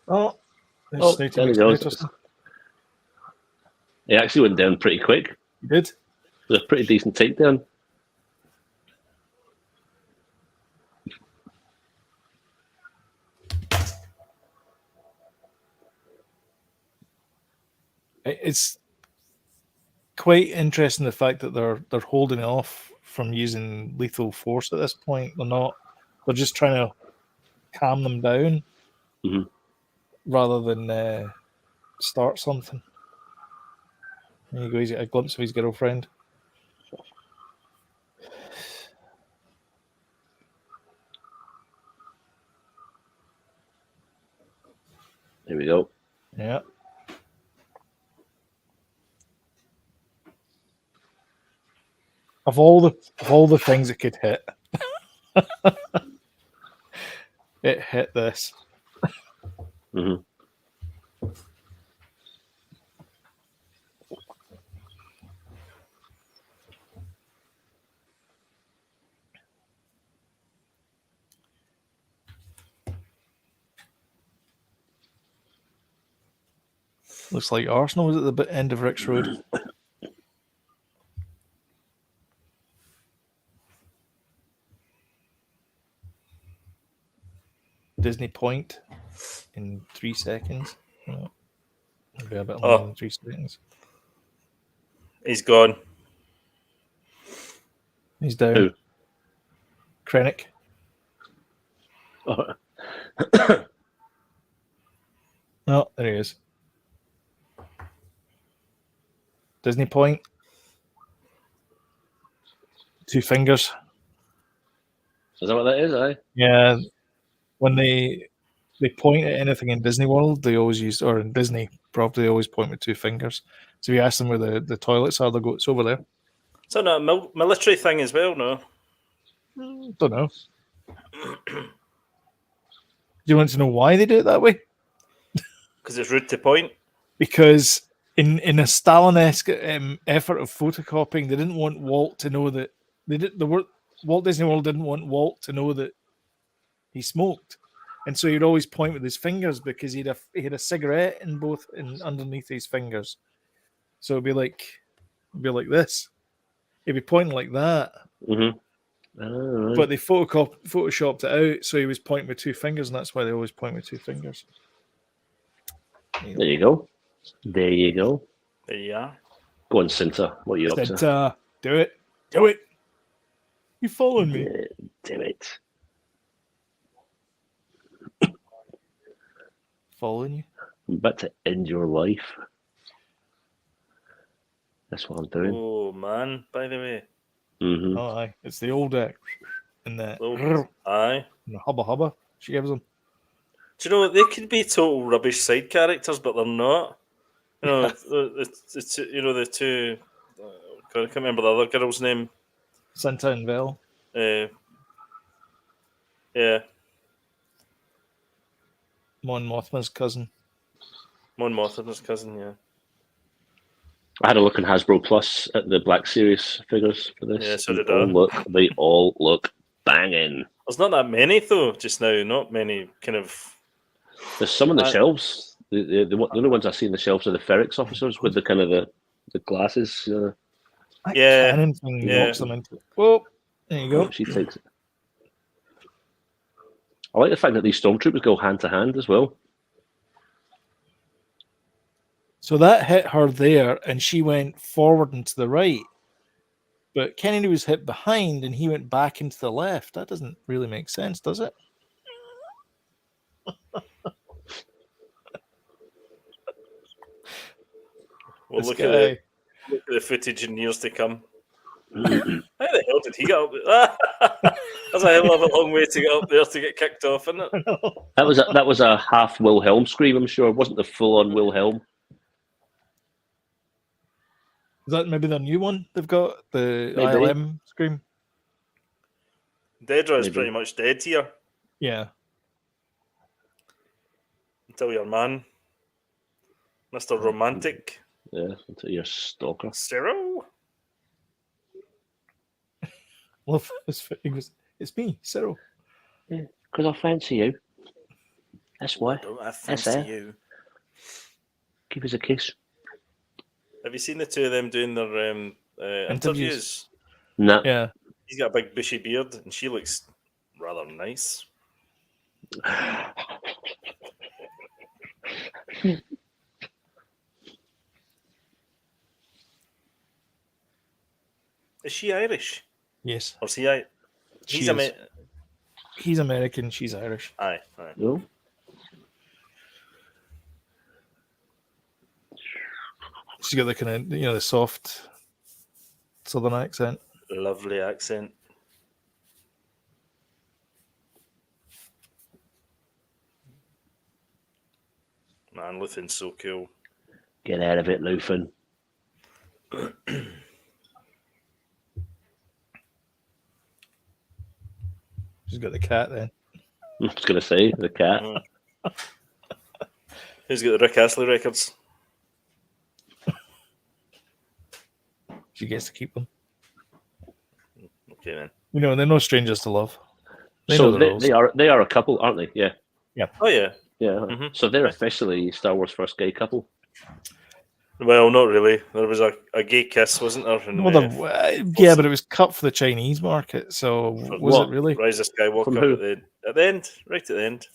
Oh, there he goes. He actually went down pretty quick. He did. It was a pretty decent takedown. It's quite interesting the fact that they're holding off from using lethal force at this point. They're just trying to calm them down rather than start something. There you go. He's got a glimpse of his girlfriend. There we go. Yeah. Of all the things it could hit, it hit this. Looks like Arsenal was at the end of Rick's Road. Disney Point in 3 seconds. Maybe a bit more than 3 seconds. He's gone. He's down. Who? Krennic. Oh, there he is. Disney Point. 2 fingers. Is that what that is? Aye. Yeah, when they point at anything in Disney World, they always use, or in Disney property, they always point with two fingers. So if you ask them where the toilets are, they'll go, it's over there. Is that not a military thing as well? No. Don't know. Do you want to know why they do it that way? Because it's rude to point. Because in a Stalin-esque effort of photocopying, they didn't want Walt to know that Walt Disney World didn't want Walt to know that he smoked, and so he'd always point with his fingers because he had a cigarette in underneath his fingers. So it'd be like this. He'd be pointing like that. Mm-hmm. Right. But they photoshopped it out, so he was pointing with two fingers, and that's why they always point with two fingers. There you go. There you go. There you are. Go on, Cinta. What are you up to? Said, do it. Do it. You following me? Damn it. Following you? I'm about to end your life. That's what I'm doing. Oh man! By the way, Mm-hmm. Oh, aye. It's the old and the aye. and the hubba she gives them. Do you know they could be total rubbish side characters, but they're not. You know, the two. I can't remember the other girl's name. Santa and Vel. Yeah, Mon Mothma's cousin. Mon Mothma's cousin. Yeah. I had a look in Hasbro Plus at the Black Series figures for this. Yeah, so did I. They all look banging. There's not that many though. Just now, not many. Kind of. There's some on the shelves. The only ones I see on the shelves are the Ferrex officers with the kind of the glasses. Yeah. Cannon thing knocks them into. Well, there you go. She takes it. I like the fact that these stormtroopers go hand to hand as well. So that hit her there, and she went forward and to the right. But Kennedy was hit behind, and he went back into the left. That doesn't really make sense, does it? Well, look at the footage in years to come. How the hell did he get up there? That's a hell of a long way to get up there to get kicked off, isn't it? That was a half Wilhelm scream, I'm sure. It wasn't the full on Wilhelm. Is that maybe the new one they've got? The Maybe. ILM scream? Dedra is pretty much dead here. Yeah. Until your man, Mr. Romantic. Yeah, until you're a stalker. Cyril? Well, he goes, it's me, Cyril. Because I fancy you. That's why. I fancy you. Give us a kiss. Have you seen the two of them doing their interviews? No. Yeah. He's got a big bushy beard, and she looks rather nice. Is she Irish? Yes. Or is he Irish? He's American, she's Irish. Aye. No. She's got the kind of, the soft southern accent. Lovely accent. Man, Luthen's so cool. Get out of it, Luthen. She's got the cat then. I was going to say, the cat. Who's got the Rick Astley records? She gets to keep them. Okay, then. They're no strangers to love. So they are a couple, aren't they? Yeah. Yeah. Oh, yeah. Yeah. Mm-hmm. So they're officially Star Wars first gay couple. Well, not really. There was a gay kiss, wasn't there? Yeah, but it was cut for the Chinese market. So was it really? Rise of Skywalker at the end, right at the end.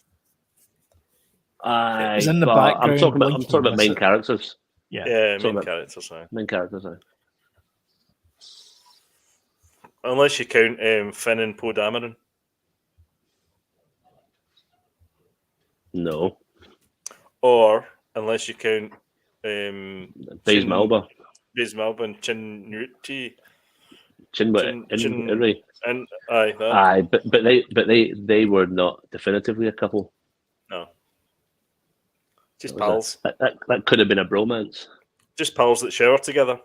It was in the background. I'm talking about main characters. Yeah, main characters. Main characters. Unless you count Finn and Poe Dameron. No. Or unless you count Baze Malba. Baze Malba and Chin Nucci. Inri. And aye, that, Aye, but they were not definitively a couple. no, just That was pals, that could have been a bromance. just pals that shower together.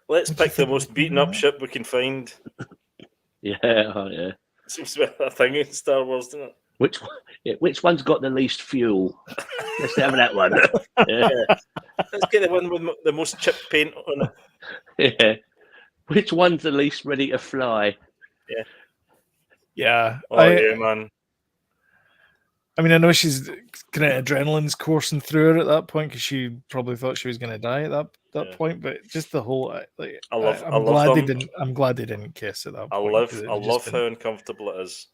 Let's What do you pick the think most of beaten up that? ship we can find. Yeah, oh, yeah. Seems to be a thing in Star Wars, doesn't it? Which one's got the least fuel? Let's have that one. Yeah. Let's get the one with the most chip paint on it. Yeah. Which one's the least ready to fly? Yeah. Oh yeah, man. I mean, I know she's kind of adrenaline's coursing through her at that point because she probably thought she was going to die at that Yeah. point. But just the whole, I love I'm glad they them. didn't. I'm glad they didn't kiss at that I point. love how uncomfortable it is.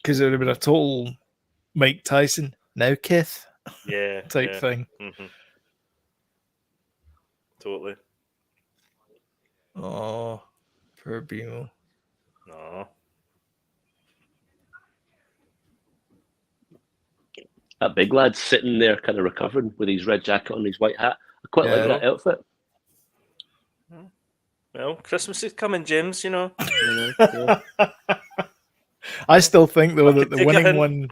Because it would have been a total Mike Tyson now kiss Yeah, type yeah. thing. Mm-hmm. Totally. Oh, poor Bimo. No. That big lad's sitting there, kind of recovering with his red jacket on, his white hat. I quite like that outfit. Well, Christmas is coming, James. You know. Yeah. I still think though I that could the take a winning hint. one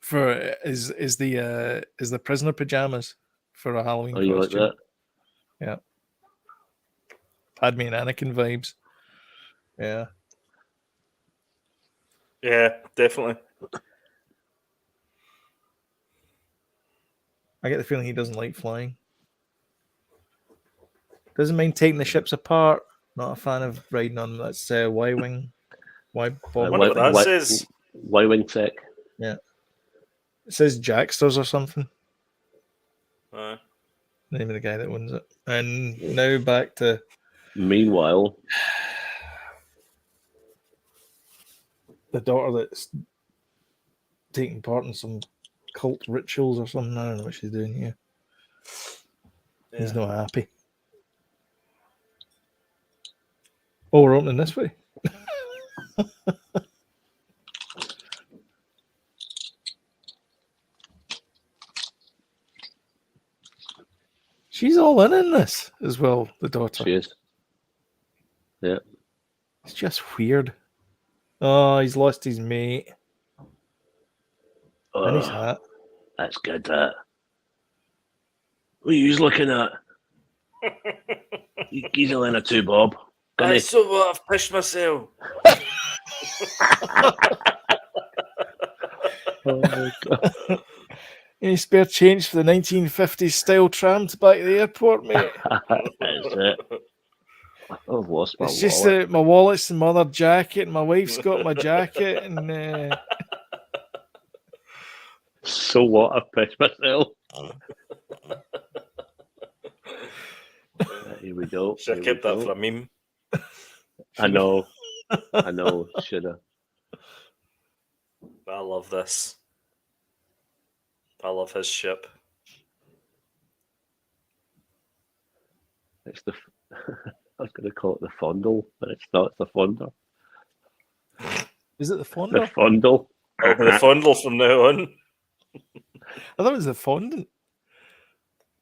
for is the prisoner pajamas for a Halloween Oh, you like costume. that? Yeah. Padme and Anakin vibes. Yeah. Yeah, definitely. I get the feeling he doesn't like flying. Doesn't mind taking the ships apart. Not a fan of riding on them. That's Y-Wing. I wonder what that says. Y-Wing tech. Yeah. It says Jacksters or something. Aye. Name of the guy that owns it. And now back to... Meanwhile... the daughter that's taking part in some cult rituals or something. I don't know what she's doing here. Yeah. He's not happy. Oh, we're opening this way. She's all in this as well, the daughter. She is. Yeah. It's just weird. Oh, he's lost his mate. And his hat. That's good, that. What are you looking at? He's a Lena too, Bob. I so what? I've pushed myself. Oh my God. Any spare change for the 1950s style tram to back to the airport, mate? That's it. I've lost my It's just wallet. my wallet's in my other jacket, and my wife's got my jacket, and So what? I've pushed myself. Here we go. Should have kept that for a meme. I know. Should have. I love this. I love his ship. It's the. I was going to call it the fondle, but it's not. It's the fonder. is it the The fonder? fondle. It'll be the fondle from now on. I thought it was the fondant.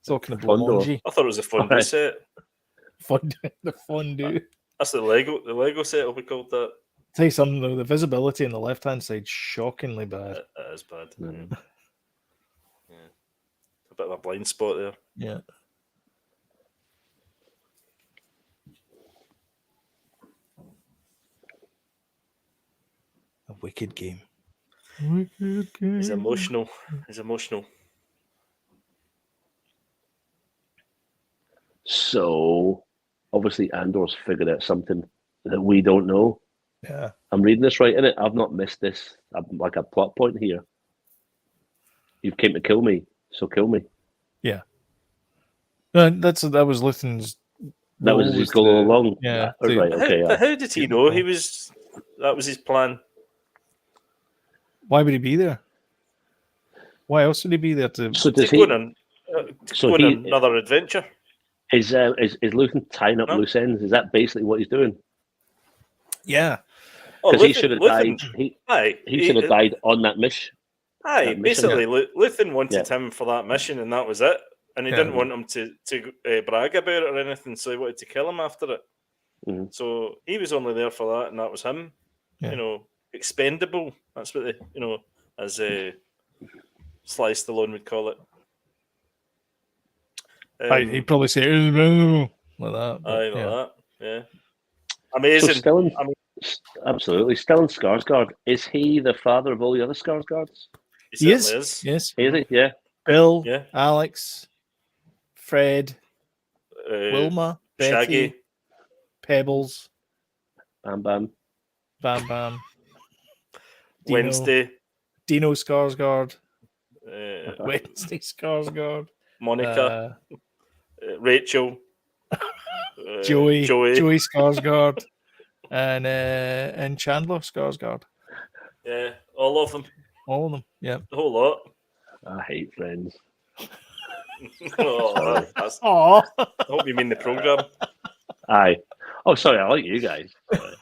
Talking of Fondue. Blancmange. I thought it was a fondue Alright. set. The fondue. That's the Lego set will be called that. Tell you something though, the visibility on the left hand side shockingly bad. It is bad. Mm. Yeah. A bit of a blind spot there. Yeah. A wicked game. Wicked game. He's emotional. He's emotional. So, obviously, Andor's figured out something that we don't know. Yeah. I'm reading this right, innit? I've not missed this. I'm like a plot point here. You came to kill me, so kill me. No, that was Luthen's. That was his goal all along. Yeah. Oh, right, okay. But how did he know he was? That was his plan. Why would he be there? Why else would he be there to? So To does go he? on, So go on he another adventure. is Luthen tying up No. loose ends? Is that basically what he's doing? Yeah. Oh, Because he Luthen- should have Luthen- died. Aye, He should have died on that mission. Aye, that mission. basically, Luthen wanted Yeah. him for that mission, and that was it. And he Yeah. didn't want him to brag about it or anything, so he wanted to kill him after it. Mhm. So he was only there for that, and that was him. Yeah. You know, expendable. That's what they, as Sly Stallone would call it. He'd probably say like that. But, Aye, like yeah. that. Yeah. So Amazing. Stellan, I mean, absolutely. Stellan Skarsgård, is he the father of all the other Skarsgårds? he He certainly is. is. Yes. Is he? Yeah. Bill, Yeah. Alex, Fred, Wilma, Betty, Shaggy. Pebbles, Bam Bam. Bam Bam, Dino, Wednesday. Dino Skarsgård, Uh, Wednesday Skarsgård, Monica. Rachel. Joey Joey. Skarsgård, and Chandler Skarsgård. Yeah, all of them. All of them. Yeah. The whole lot. I hate Friends. Oh, that's, Oh. I hope you mean the programme. Aye. Oh, sorry, I like you guys.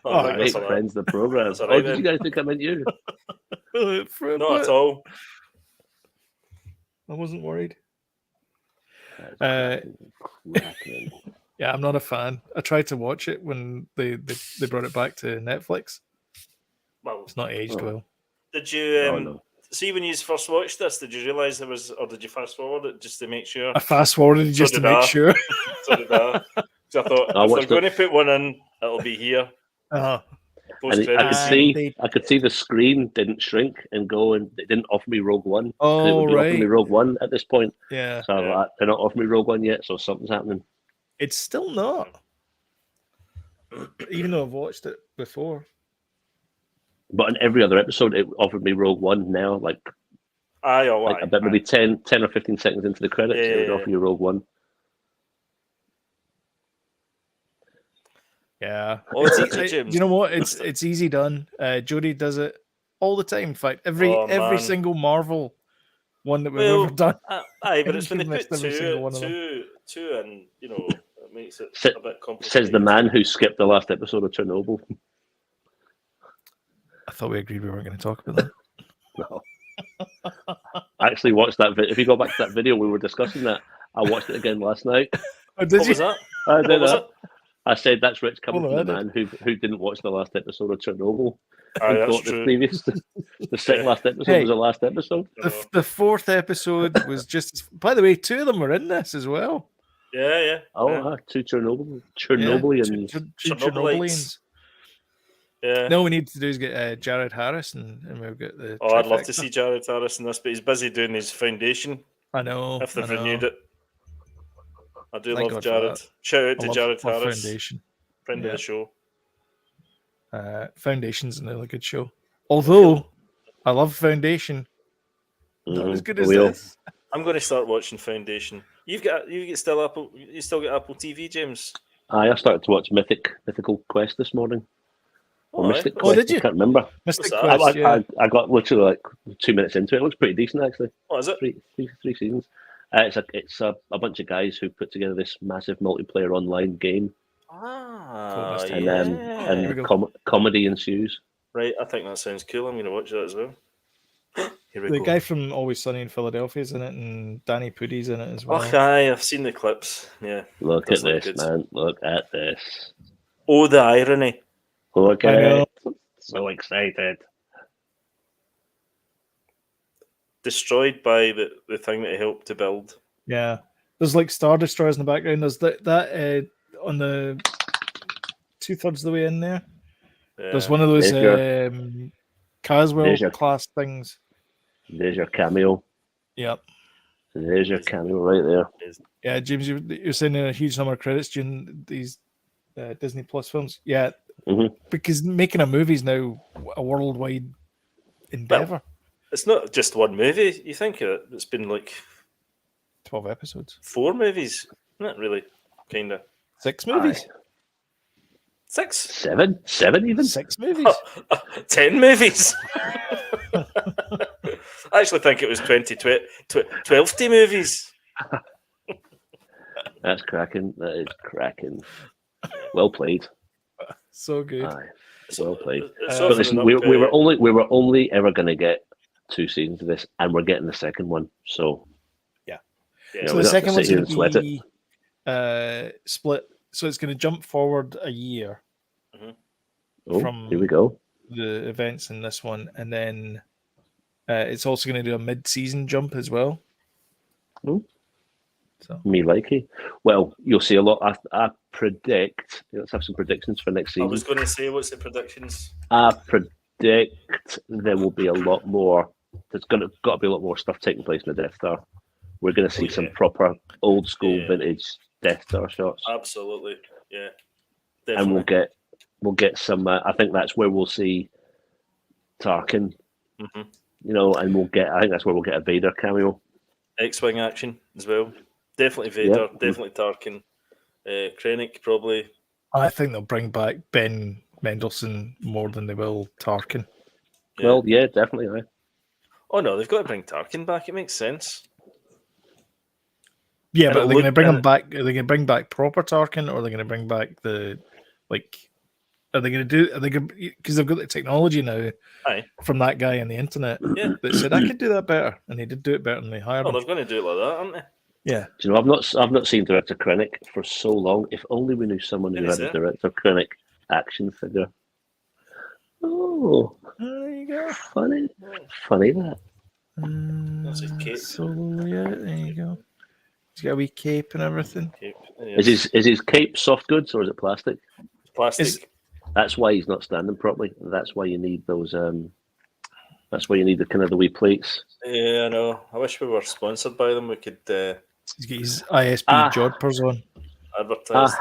Oh, I that's hate all right. Friends, the program. That's all right Did then. you guys think I meant you? Not at all. I wasn't worried. That's cracking. Yeah, I'm not a fan. I tried to watch it when they brought it back to Netflix. Well, It's not aged well. did you Oh, no. see when you first watched this? Did you realise there was, or did you fast forward it just to make sure? I fast forwarded just to did make I. sure. So did I. 'Cause I thought I if they're watched going to put one in, it'll be here. Uh-huh. Post And I credits. could see the screen didn't shrink and go, and they didn't offer me Rogue One. It Oh, would be offering me right. Rogue One at this point. Yeah. So I'm Yeah. like, they're not offering me Rogue One yet, so something's happening. It's still not. Even though I've watched it before. But in every other episode, it offered me Rogue One now, like Aye, oh, like aye, about maybe aye. 10 or 15 seconds into the credits, it would Yeah. offer you Rogue One. Yeah. Oh, it's easy, James. You know what? It's easy done. Jodie does it all the time. In fact, every man. single Marvel one that we've Well, ever done. Aye, but it's when they You've put missed every single one of them. two, and it makes it Sa- a bit complicated. Says the man who skipped the last episode of Chernobyl. I thought we agreed we weren't going to talk about that. No. I actually watched that. If you go back to that video, we were discussing that. I watched it again last night. Oh, did What you? was that? I What did was that. it? I said that's Rich coming Oh, from I the man who didn't watch the last episode of Chernobyl. Aye, Who that's thought true. the second Yeah. last episode Hey. was the last episode. The fourth episode was just. By the way, two of them were in this as well. Yeah. Oh, yeah. two Chernobylians. Two Chernobylites. Chernobylians. Yeah. No, we need to do is get Jared Harris and we'll get the. Oh, I'd love to trifecta. see Jared Harris in this, but he's busy doing his foundation. I know. If they've I know. renewed it, I do Thank love God for Jared. that. Shout out I to love- Jared love Harris, Foundation. friend Yeah. of the show. Foundation's a really good show. Although I love Foundation, not as good as We all- this. I'm going to start watching Foundation. You still get Apple TV, James? I started to watch Mythical Quest this morning. Or Oh, Mystic aye. Quest, did you? I can't remember. Mystic What's that? Quest, yeah. I got literally like 2 minutes into it. It looks pretty decent actually. What is it? Three seasons. It's a bunch of guys who put together this massive multiplayer online game, Ah, Cool, and yeah. Here we and go. comedy ensues. Right, I think that sounds cool. I'm going to watch that as well. Here we The go. guy from Always Sunny in Philadelphia is in it, and Danny Pudi's in it as well. Oh, aye, I've seen the clips. Yeah. Look Does at look this, good. man! Look at this! Oh, the irony. Look I at know. it! So excited! Destroyed by the thing that he helped to build. Yeah, there's like Star Destroyers in the background. There's that on the 2/3 of the way in there. Yeah. There's one of those There's Caswell there's your- class things. There's your cameo. Yep. There's your cameo right there. Yeah, James, you're saying a huge number of credits during these Disney Plus films. Yeah, Mhm. because making a movie is now a worldwide endeavor. It's not just one movie. You think it's been like 12 episodes, 4 movies? Not really, kind of. 6 movies, 6? Seven even. 6 movies. 10 movies. I actually think it was 12 movies. That's cracking. That is cracking. Well played. So good. Aye. Well played. It's But often listen, an we up, were only ever going to get 2 seasons of this, and we're getting the second one. So Yeah. you know, So we the don't have to second sit one's here going and to sweat it. be split. So it's going to jump forward a year Oh, from here we go. the events in this one, and then it's also going to do a mid-season jump as well. Oh. So Me likey. Well, you'll see a lot. I predict. Let's have some predictions for next I season. was going to say, what's the predictions? I predict there will be a lot more. There's got to be a lot more stuff taking place in the Death Star. We're going to see some proper old school vintage Death Star shots. Absolutely, yeah. And Definitely. we'll get some. I think that's where we'll see Tarkin. Mm-hmm. You know, and I think that's where we'll get a Vader cameo. X-wing action as well. Definitely Vader. Definitely Tarkin. Krennic probably. I think they'll bring back Ben Mendelsohn more than they will Tarkin. Yeah. Well, yeah, definitely. Right. Oh no, they've got to bring Tarkin back. It makes sense. Yeah, And but are they going to bring and him back? Are they going to bring back proper Tarkin, or are they going to bring back the like? Are they going to do? Are they going because they've got the technology now Aye. from that guy on the internet Yeah. that said I could do that better, and he did do it better than they hired Oh, him. they're going to do it like that, aren't they? Yeah. Do you know, I've not seen Director Krennic for so long. If only we knew someone who had a Director Krennic action figure. Oh, There you go. funny that. That's his cape. So yeah, there you go. He's got a wee cape and everything. Cape. Is his cape soft goods or is it plastic? Plastic. That's why he's not standing properly. That's why you need those. That's why you need the kind of the wee plates. Yeah, I know. I wish we were sponsored by them. We could He's got his ISP jodhpurs on. advertise.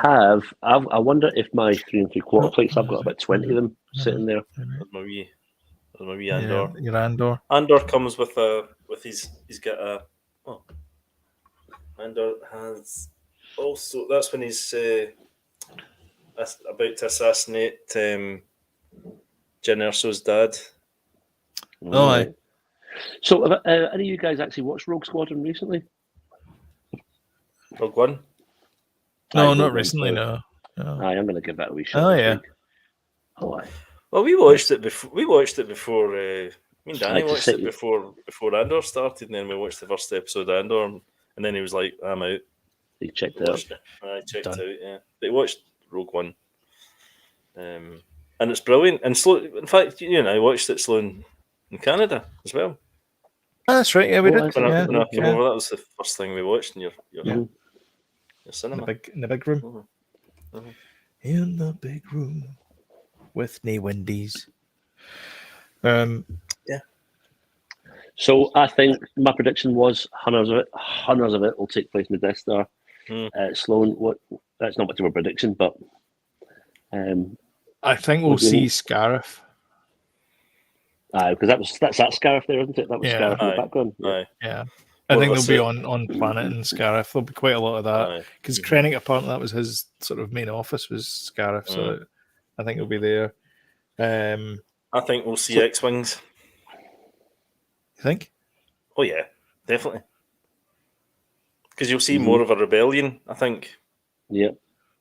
I wonder if my 3 3/4 plates. I've got about 20 of them sitting there. There's my wee Andor. Yeah, your Andor. Andor comes with his. He's got a. Oh, Andor has also. That's when he's about to assassinate Jyn Erso's dad. Oh, aye. So, have any of you guys actually watched Rogue Squadron recently? Rogue One? No, not recently. No. Aye, I'm going to give that a wee shot. Oh yeah. Oh, aye. Well, we watched it before. Me and Danny Like to watched sit it before Andor started, and then we watched the first episode of Andor, and then he was like, "I'm out." He checked out. I checked Done. out. Yeah, they watched Rogue One, and it's brilliant. And slow. In fact, you and I watched it slow in Canada as well. That's right. Yeah, we did. When I came Yeah. over, that was the first thing we watched in your cinema. In the big room. Mhm. In the big room with knee Wendy's. So I think my prediction was hundreds of it will take place in the Death Star. Sloan, that's not much of a prediction, but I think we'll see Scarif. because that's that Scarif there, isn't it? That was Scarif in the background. Yeah. I think they'll be on planet and Scarif. There'll be quite a lot of that because Krennic, apparently, that was his sort of main office was Scarif, so I think it'll be there. I think we'll see X-wings. You think? Oh yeah, definitely. Because you'll see more of a rebellion. I think. Yeah.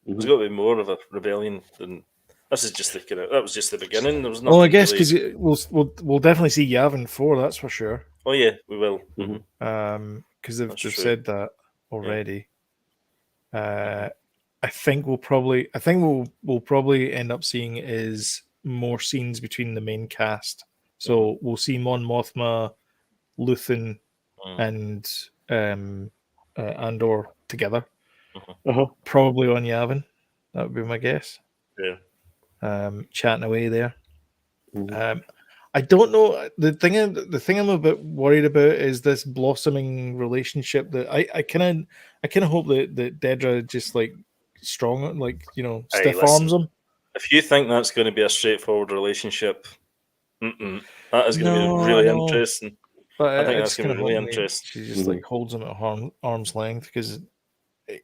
There's got to be more of a rebellion than this. Is just that was just the beginning. There was nothing. Well, I guess because really... we'll definitely see Yavin 4. That's for sure. Oh yeah, we will. Because they've said that already. Yeah. I think we'll probably end up seeing is more scenes between the main cast. So we'll see Mon Mothma, Luthen, and Andor together. Probably on Yavin. That would be my guess. Yeah. Chatting away there. I don't know. The thing I'm a bit worried about is this blossoming relationship that I kind of hope that Dedra just like strong, like stiff arms him. If you think that's going to be a straightforward relationship, that is going to be really interesting. But I think that's going to be really interesting. She just like holds him at arm's length because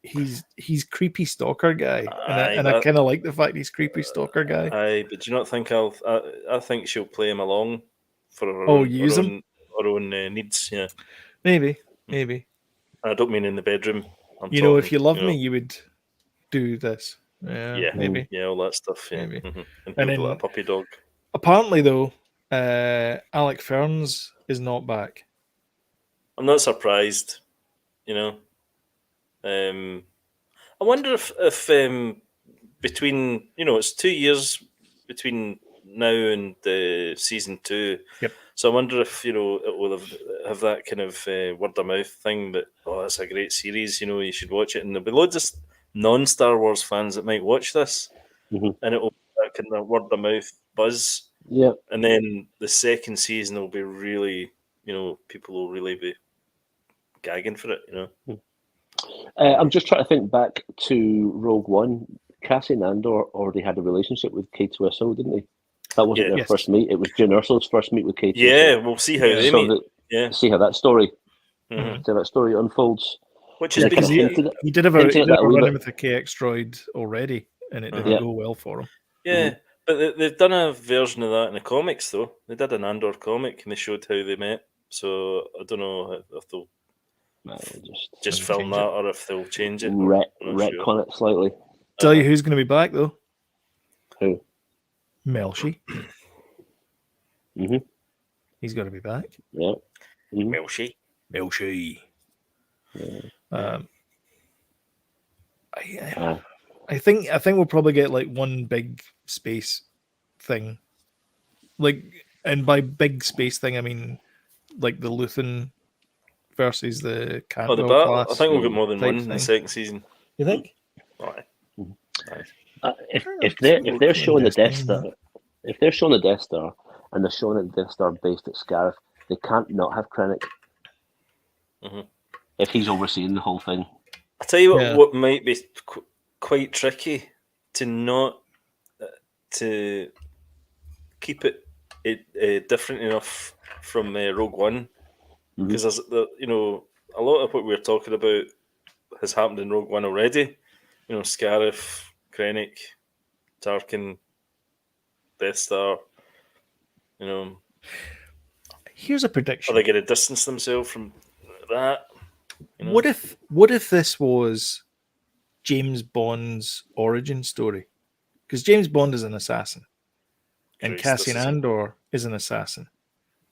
he's creepy stalker guy, and I kind of like the fact he's creepy stalker guy. But do you not think I think she'll play him along for her own needs? Yeah, maybe. I don't mean in the bedroom. If you love me, you would do this. Yeah, maybe. Yeah, all that stuff. Yeah, maybe. And then like a puppy dog. Apparently, though, Alec Ferns is not back. I'm not surprised. You know, I wonder if between it's 2 years between now and season 2. Yep. So I wonder if it will have that kind of word of mouth thing that it's a great series. You should watch it, and there'll be loads of non-Star Wars fans that might watch this, Mhm. and it will be that kind of word of mouth buzz. Yeah. And then the second season will be really, people will really be gagging for it. I'm just trying to think back to Rogue One. Cassian Andor already had a relationship with K2SO, didn't he? That wasn't Yeah. their Yes. first meet. It was Jyn Erso's first meet with K2SO. Yeah, we'll see how they So meet. Yeah. see how that story, Mhm. see how that story unfolds. Which Yeah, has been kind of hinted, He did have a, hinting at that a wee run bit. in with the KX droid already, and it didn't Uh-huh. go well for him. Yeah, but they've done a version of that in the comics, though. They did an Andor comic, and they showed how they met. So I don't know if they'll just film change that, it. or if they'll change it. I'm not sure. Retcon it slightly. Tell you who's going to be back though. Who? Melshi. Mm-hmm. He's got to be back. Yeah. Mm-hmm. Melshi. Melshi. Yeah. I think we'll probably get like one big space thing, like, and by big space thing I mean like the Luthen versus the Oh, the Cantwell battle. class. I think we'll get more than type one in the thing. second season. You think? Aye. If they're showing the Death Star, if they're showing the Death Star and they're showing the Death Star based at Scarif, they can't not have Krennic. Mhm. If he's overseeing the whole thing. I tell you what, Yeah. what might be quite tricky to not to keep it different enough from Rogue One, because there's a lot of what we're talking about has happened in Rogue One already. Scarif, Krennic, Tarkin, Death Star. Here's a Are prediction. they going to distance themselves from that? What if this was James Bond's origin story? Because James Bond is an assassin, and Christ, Cassian Andor is an assassin.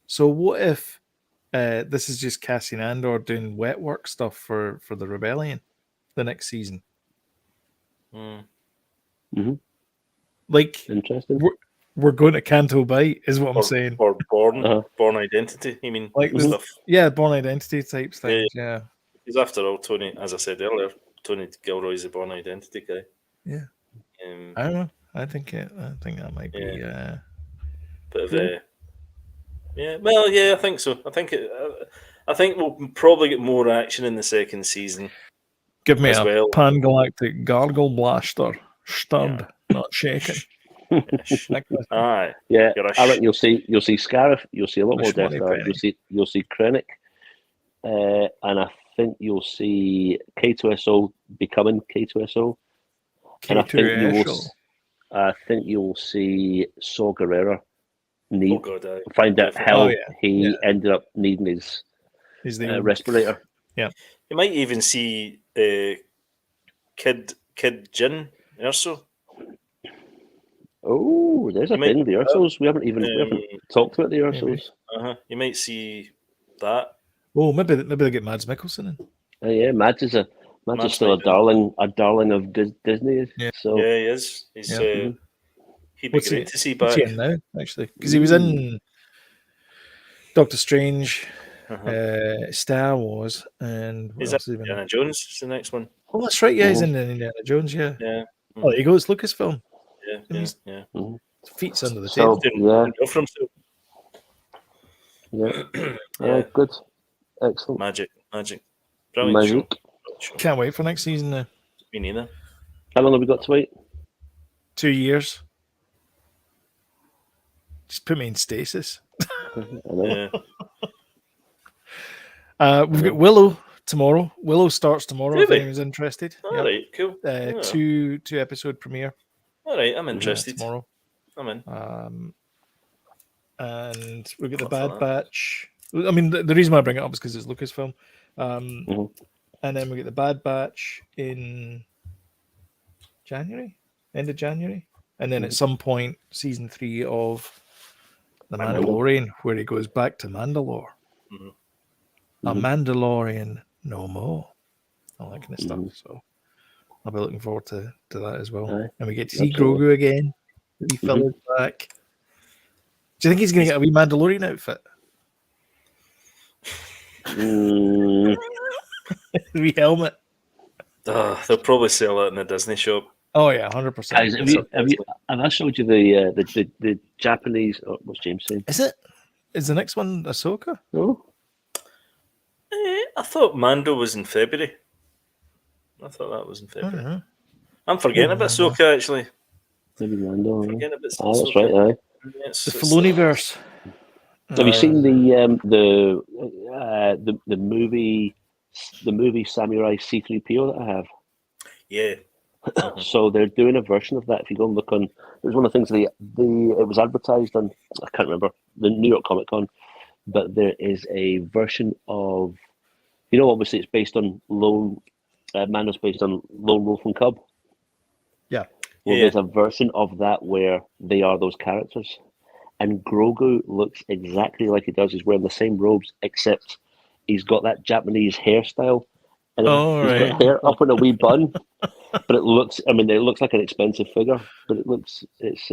So what if this is just Cassian Andor doing wet work stuff for the rebellion the next season? Mm-hmm. Like, Interesting. we're going to Canto Bight, is what I'm saying. Or Born Identity. You mean Like stuff? Yeah, Born Identity types things. Yeah. Because after all, Tony, as I said earlier, Tony Gilroy's a Born Identity guy. Yeah. I don't know. I think that might be. Bit of cool. Well, yeah, I think so. I think we'll probably get more action in the second season. Give me as a well. pan-galactic gargle blaster, stirred, not shaken. Aye, Yeah, You're a I reckon you'll see Scarif. You'll see a lot A more Death shmoney Star. penny. You'll see Krennic, and I think you'll see K2SO becoming K2SO, and I think you will. K2SO. I think you'll see Saw Gerrera oh god, aye. find out Definitely. how Oh, yeah. he ended up needing his Is the respirator. Yeah. You might even see Kid Jyn Erso. Oh, there's a You might- thing. The Ursos. We haven't talked about the Ursos. You might see that. Oh, maybe they'll get Mads Mikkelsen in. Yeah, Mads is still might a darling of Disney. Yeah. So Yeah, he is. He's Yeah. he'd be great to see What's back. he in now? Actually, because he was in Doctor Strange, Star Wars, and what He's else has he been in? Indiana Jones is the next one. Oh, that's right. Yeah, he's in Indiana Jones. Yeah. Yeah. Oh, there you go. It's Lucasfilm. Yeah. Feet's under the So, table. yeah. Go for himself. Yeah. Good. Excellent. Magic. Brilliant show. Magic. Can't wait for next season now. Me neither. How long have we got to wait? 2 years. Just put me in stasis. I know. Yeah. We've got Willow tomorrow. Willow starts tomorrow. Do If we? anyone's interested. All Yep. right, cool. Yeah. Two episode premiere All right, I'm interested. tomorrow. I'm in. And we've got the Up for Bad that. Batch. I mean, the reason why I bring it up is because it's Lucasfilm. And then we get the Bad Batch in January, end of January, and then at some point, season 3 of The Mandalore. Mandalorian, where he goes back to Mandalore. Mhm. A Mhm. Mandalorian no more. All that kind of stuff. Mhm. So I'll be looking forward to that as well. Aye, And we get to see absolutely. Grogu again. He fella's back. Do you think he's going to get a wee Mandalorian outfit? Mm, A wee helmet? They'll probably sell it in a Disney shop. Oh yeah, 100%. guys, have I showed you the Japanese? Oh, what's James saying? Is it? Is the next one Ahsoka? No, I thought Mando was in February. I thought that was in I don't February. know. I'm forgetting about Ahsoka, actually. maybe Mando. Yeah. Forgetting about Ah, that's Ahsoka. right. Aye. The Filoniverse. Have you seen the movie Samurai C-3PO that I have? Yeah. So they're doing a version of that. If you go and look on, it was one of the things it was advertised on. I can't remember the New York Comic Con, but there is a version of, obviously it's based on Mando's based on Lone Wolf and Cub. Yeah. Well, Yeah. there's a version of that where they are those characters. And Grogu looks exactly like he does. He's wearing the same robes, except he's got that Japanese hairstyle. And he's got hair up in a wee bun. But it looks like an expensive figure. But it's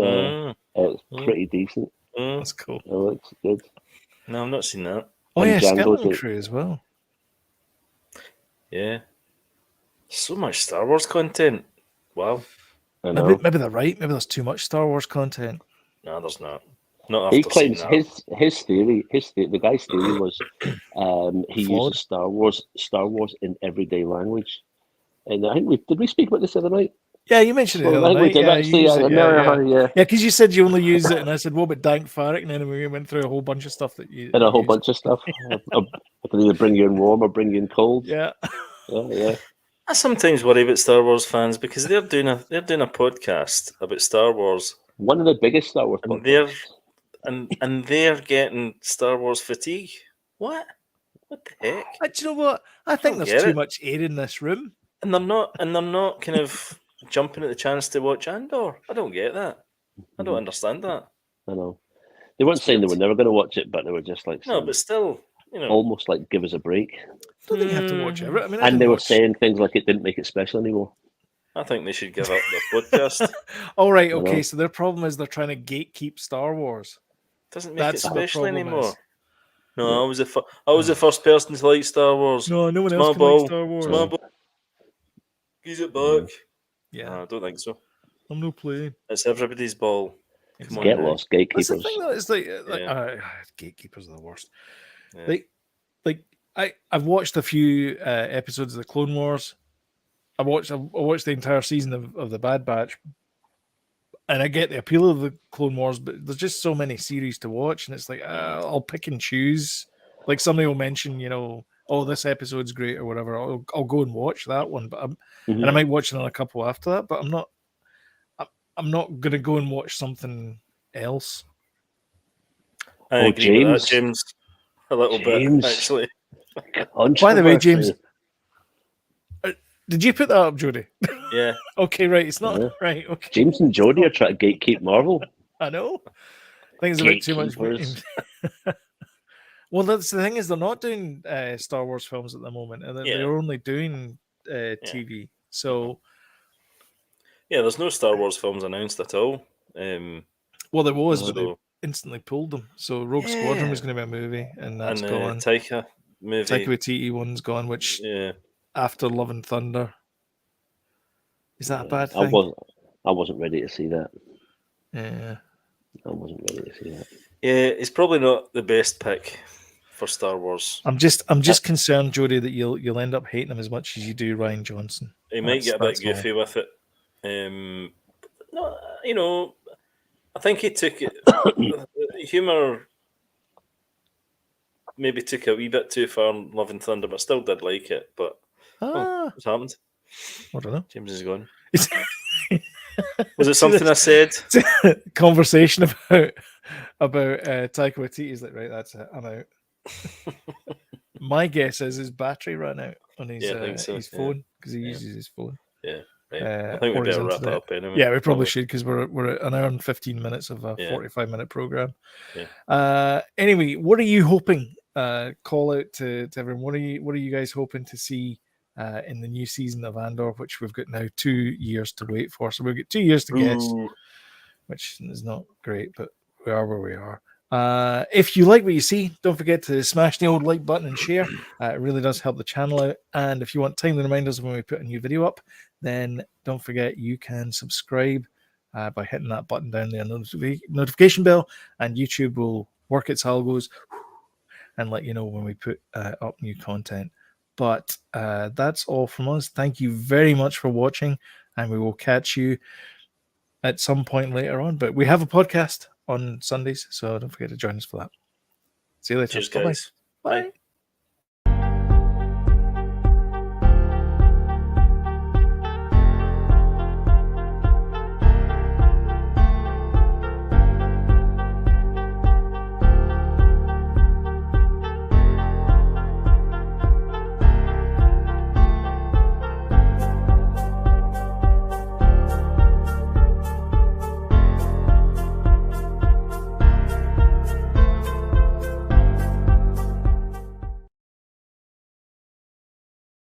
pretty decent. That's cool. It looks good. No, I've not seen that. Oh And yeah, Django's Skeleton it. Crew as well. Yeah. So much Star Wars content. Wow. I know. Maybe they're right. Maybe there's too much Star Wars content. No, there's not. Not He after seeing claims that. his theory. The guy's theory was he Flawed. uses Star Wars in everyday language. And I think did we speak about this the other night? Yeah, you mentioned it the Well, other I think we night. did Yeah, actually. you used it, Yeah. Yeah, because you said you only use it, and I said, "What about Dank Farrick?" And then we went through a whole bunch of stuff that you And a whole used. bunch of stuff. I can either bring you in warm or bring you in cold. Yeah, Yeah. I sometimes worry about Star Wars fans because they're doing a podcast about Star Wars, One of the biggest Star Wars and they're podcasts. they're getting Star Wars fatigue. What? What the heck? do you know what? I think don't there's get too it. much air in this room. And they're not kind of jumping at the chance to watch Andor. I don't get that. I don't understand that. I know. They weren't It's saying they weird. were never going to watch it, but they were just like No, saying, but still, almost like give us a break. I don't think you have to watch it. I mean, And they were saying things like it didn't make it special anymore. I think they should give up their podcast. All right, I okay. know. So their problem is they're trying to gatekeep Star Wars. Doesn't make That's it what the special problem anymore. is. No, Yeah. I was the first person to like Star Wars. No one Small else can ball. like Star Wars. Small ball. Use it back. Yeah, No, I don't think so. I'm no playing. It's everybody's ball. Come on, Get now. lost, That's gatekeepers. the thing, though. It's like Yeah. gatekeepers are the worst. Yeah. I've watched a few episodes of the Clone Wars. I watched the entire season of the Bad Batch, and I get the appeal of the Clone Wars, but there's just so many series to watch, and it's like I'll pick and choose. Like somebody will mention, oh, this episode's great or whatever. I'll go and watch that one, but and I might watch another couple after that. But I'm not gonna go and watch something else. I agree with that, James. A little bit, actually. By the way, James, did you put that up, Jody? Yeah. Okay, right. It's not right. Okay. James and Jody are trying to gatekeep Marvel. I know. I think it's a bit too much. Well, that's the thing is they're not doing Star Wars films at the moment, and they're only doing TV. So, there's no Star Wars films announced at all. Well, there was, but they instantly pulled them. So Rogue Squadron was going to be a movie, and that's gone. Taika movie. Taika Waititi one's gone, which after Love and Thunder. Is that a bad thing? I wasn't ready to see that. Yeah. I wasn't ready to see that. Yeah, it's probably not the best pick for Star Wars. I'm just concerned, Jody, that you'll end up hating him as much as you do Rian Johnson. He might get a bit goofy with it. No, I think he took it. Humour maybe took a wee bit too far in Love and Thunder, but still did like it. But what's happened? I don't know. James is gone. Was it something I said? Conversation about Taika Waititi is like, right, that's it. I'm out. My guess is his battery ran out on his phone because he uses his phone. Yeah, I think we or his better wrap it internet. up anyway. Yeah, we probably should, because we're at an hour and 15 minutes of a 45-minute program. Anyway, what are you hoping? Call out to everyone. What are you guys hoping to see in the new season of Andor, which we've got now 2 years to wait for? So we've got 2 years to guess, which is not great, but we are where we are. If you like what you see, don't forget to smash the old like button and share. It really does help the channel out. And if you want timely reminders when we put a new video up, then don't forget you can subscribe by hitting that button down there, notification bell, and YouTube will work its algos and let you know when we put up new content. But that's all from us. Thank you very much for watching, and we will catch you at some point later on. But we have a podcast on Sundays, so don't forget to join us for that. See you later. Cheers, guys. Bye. Bye.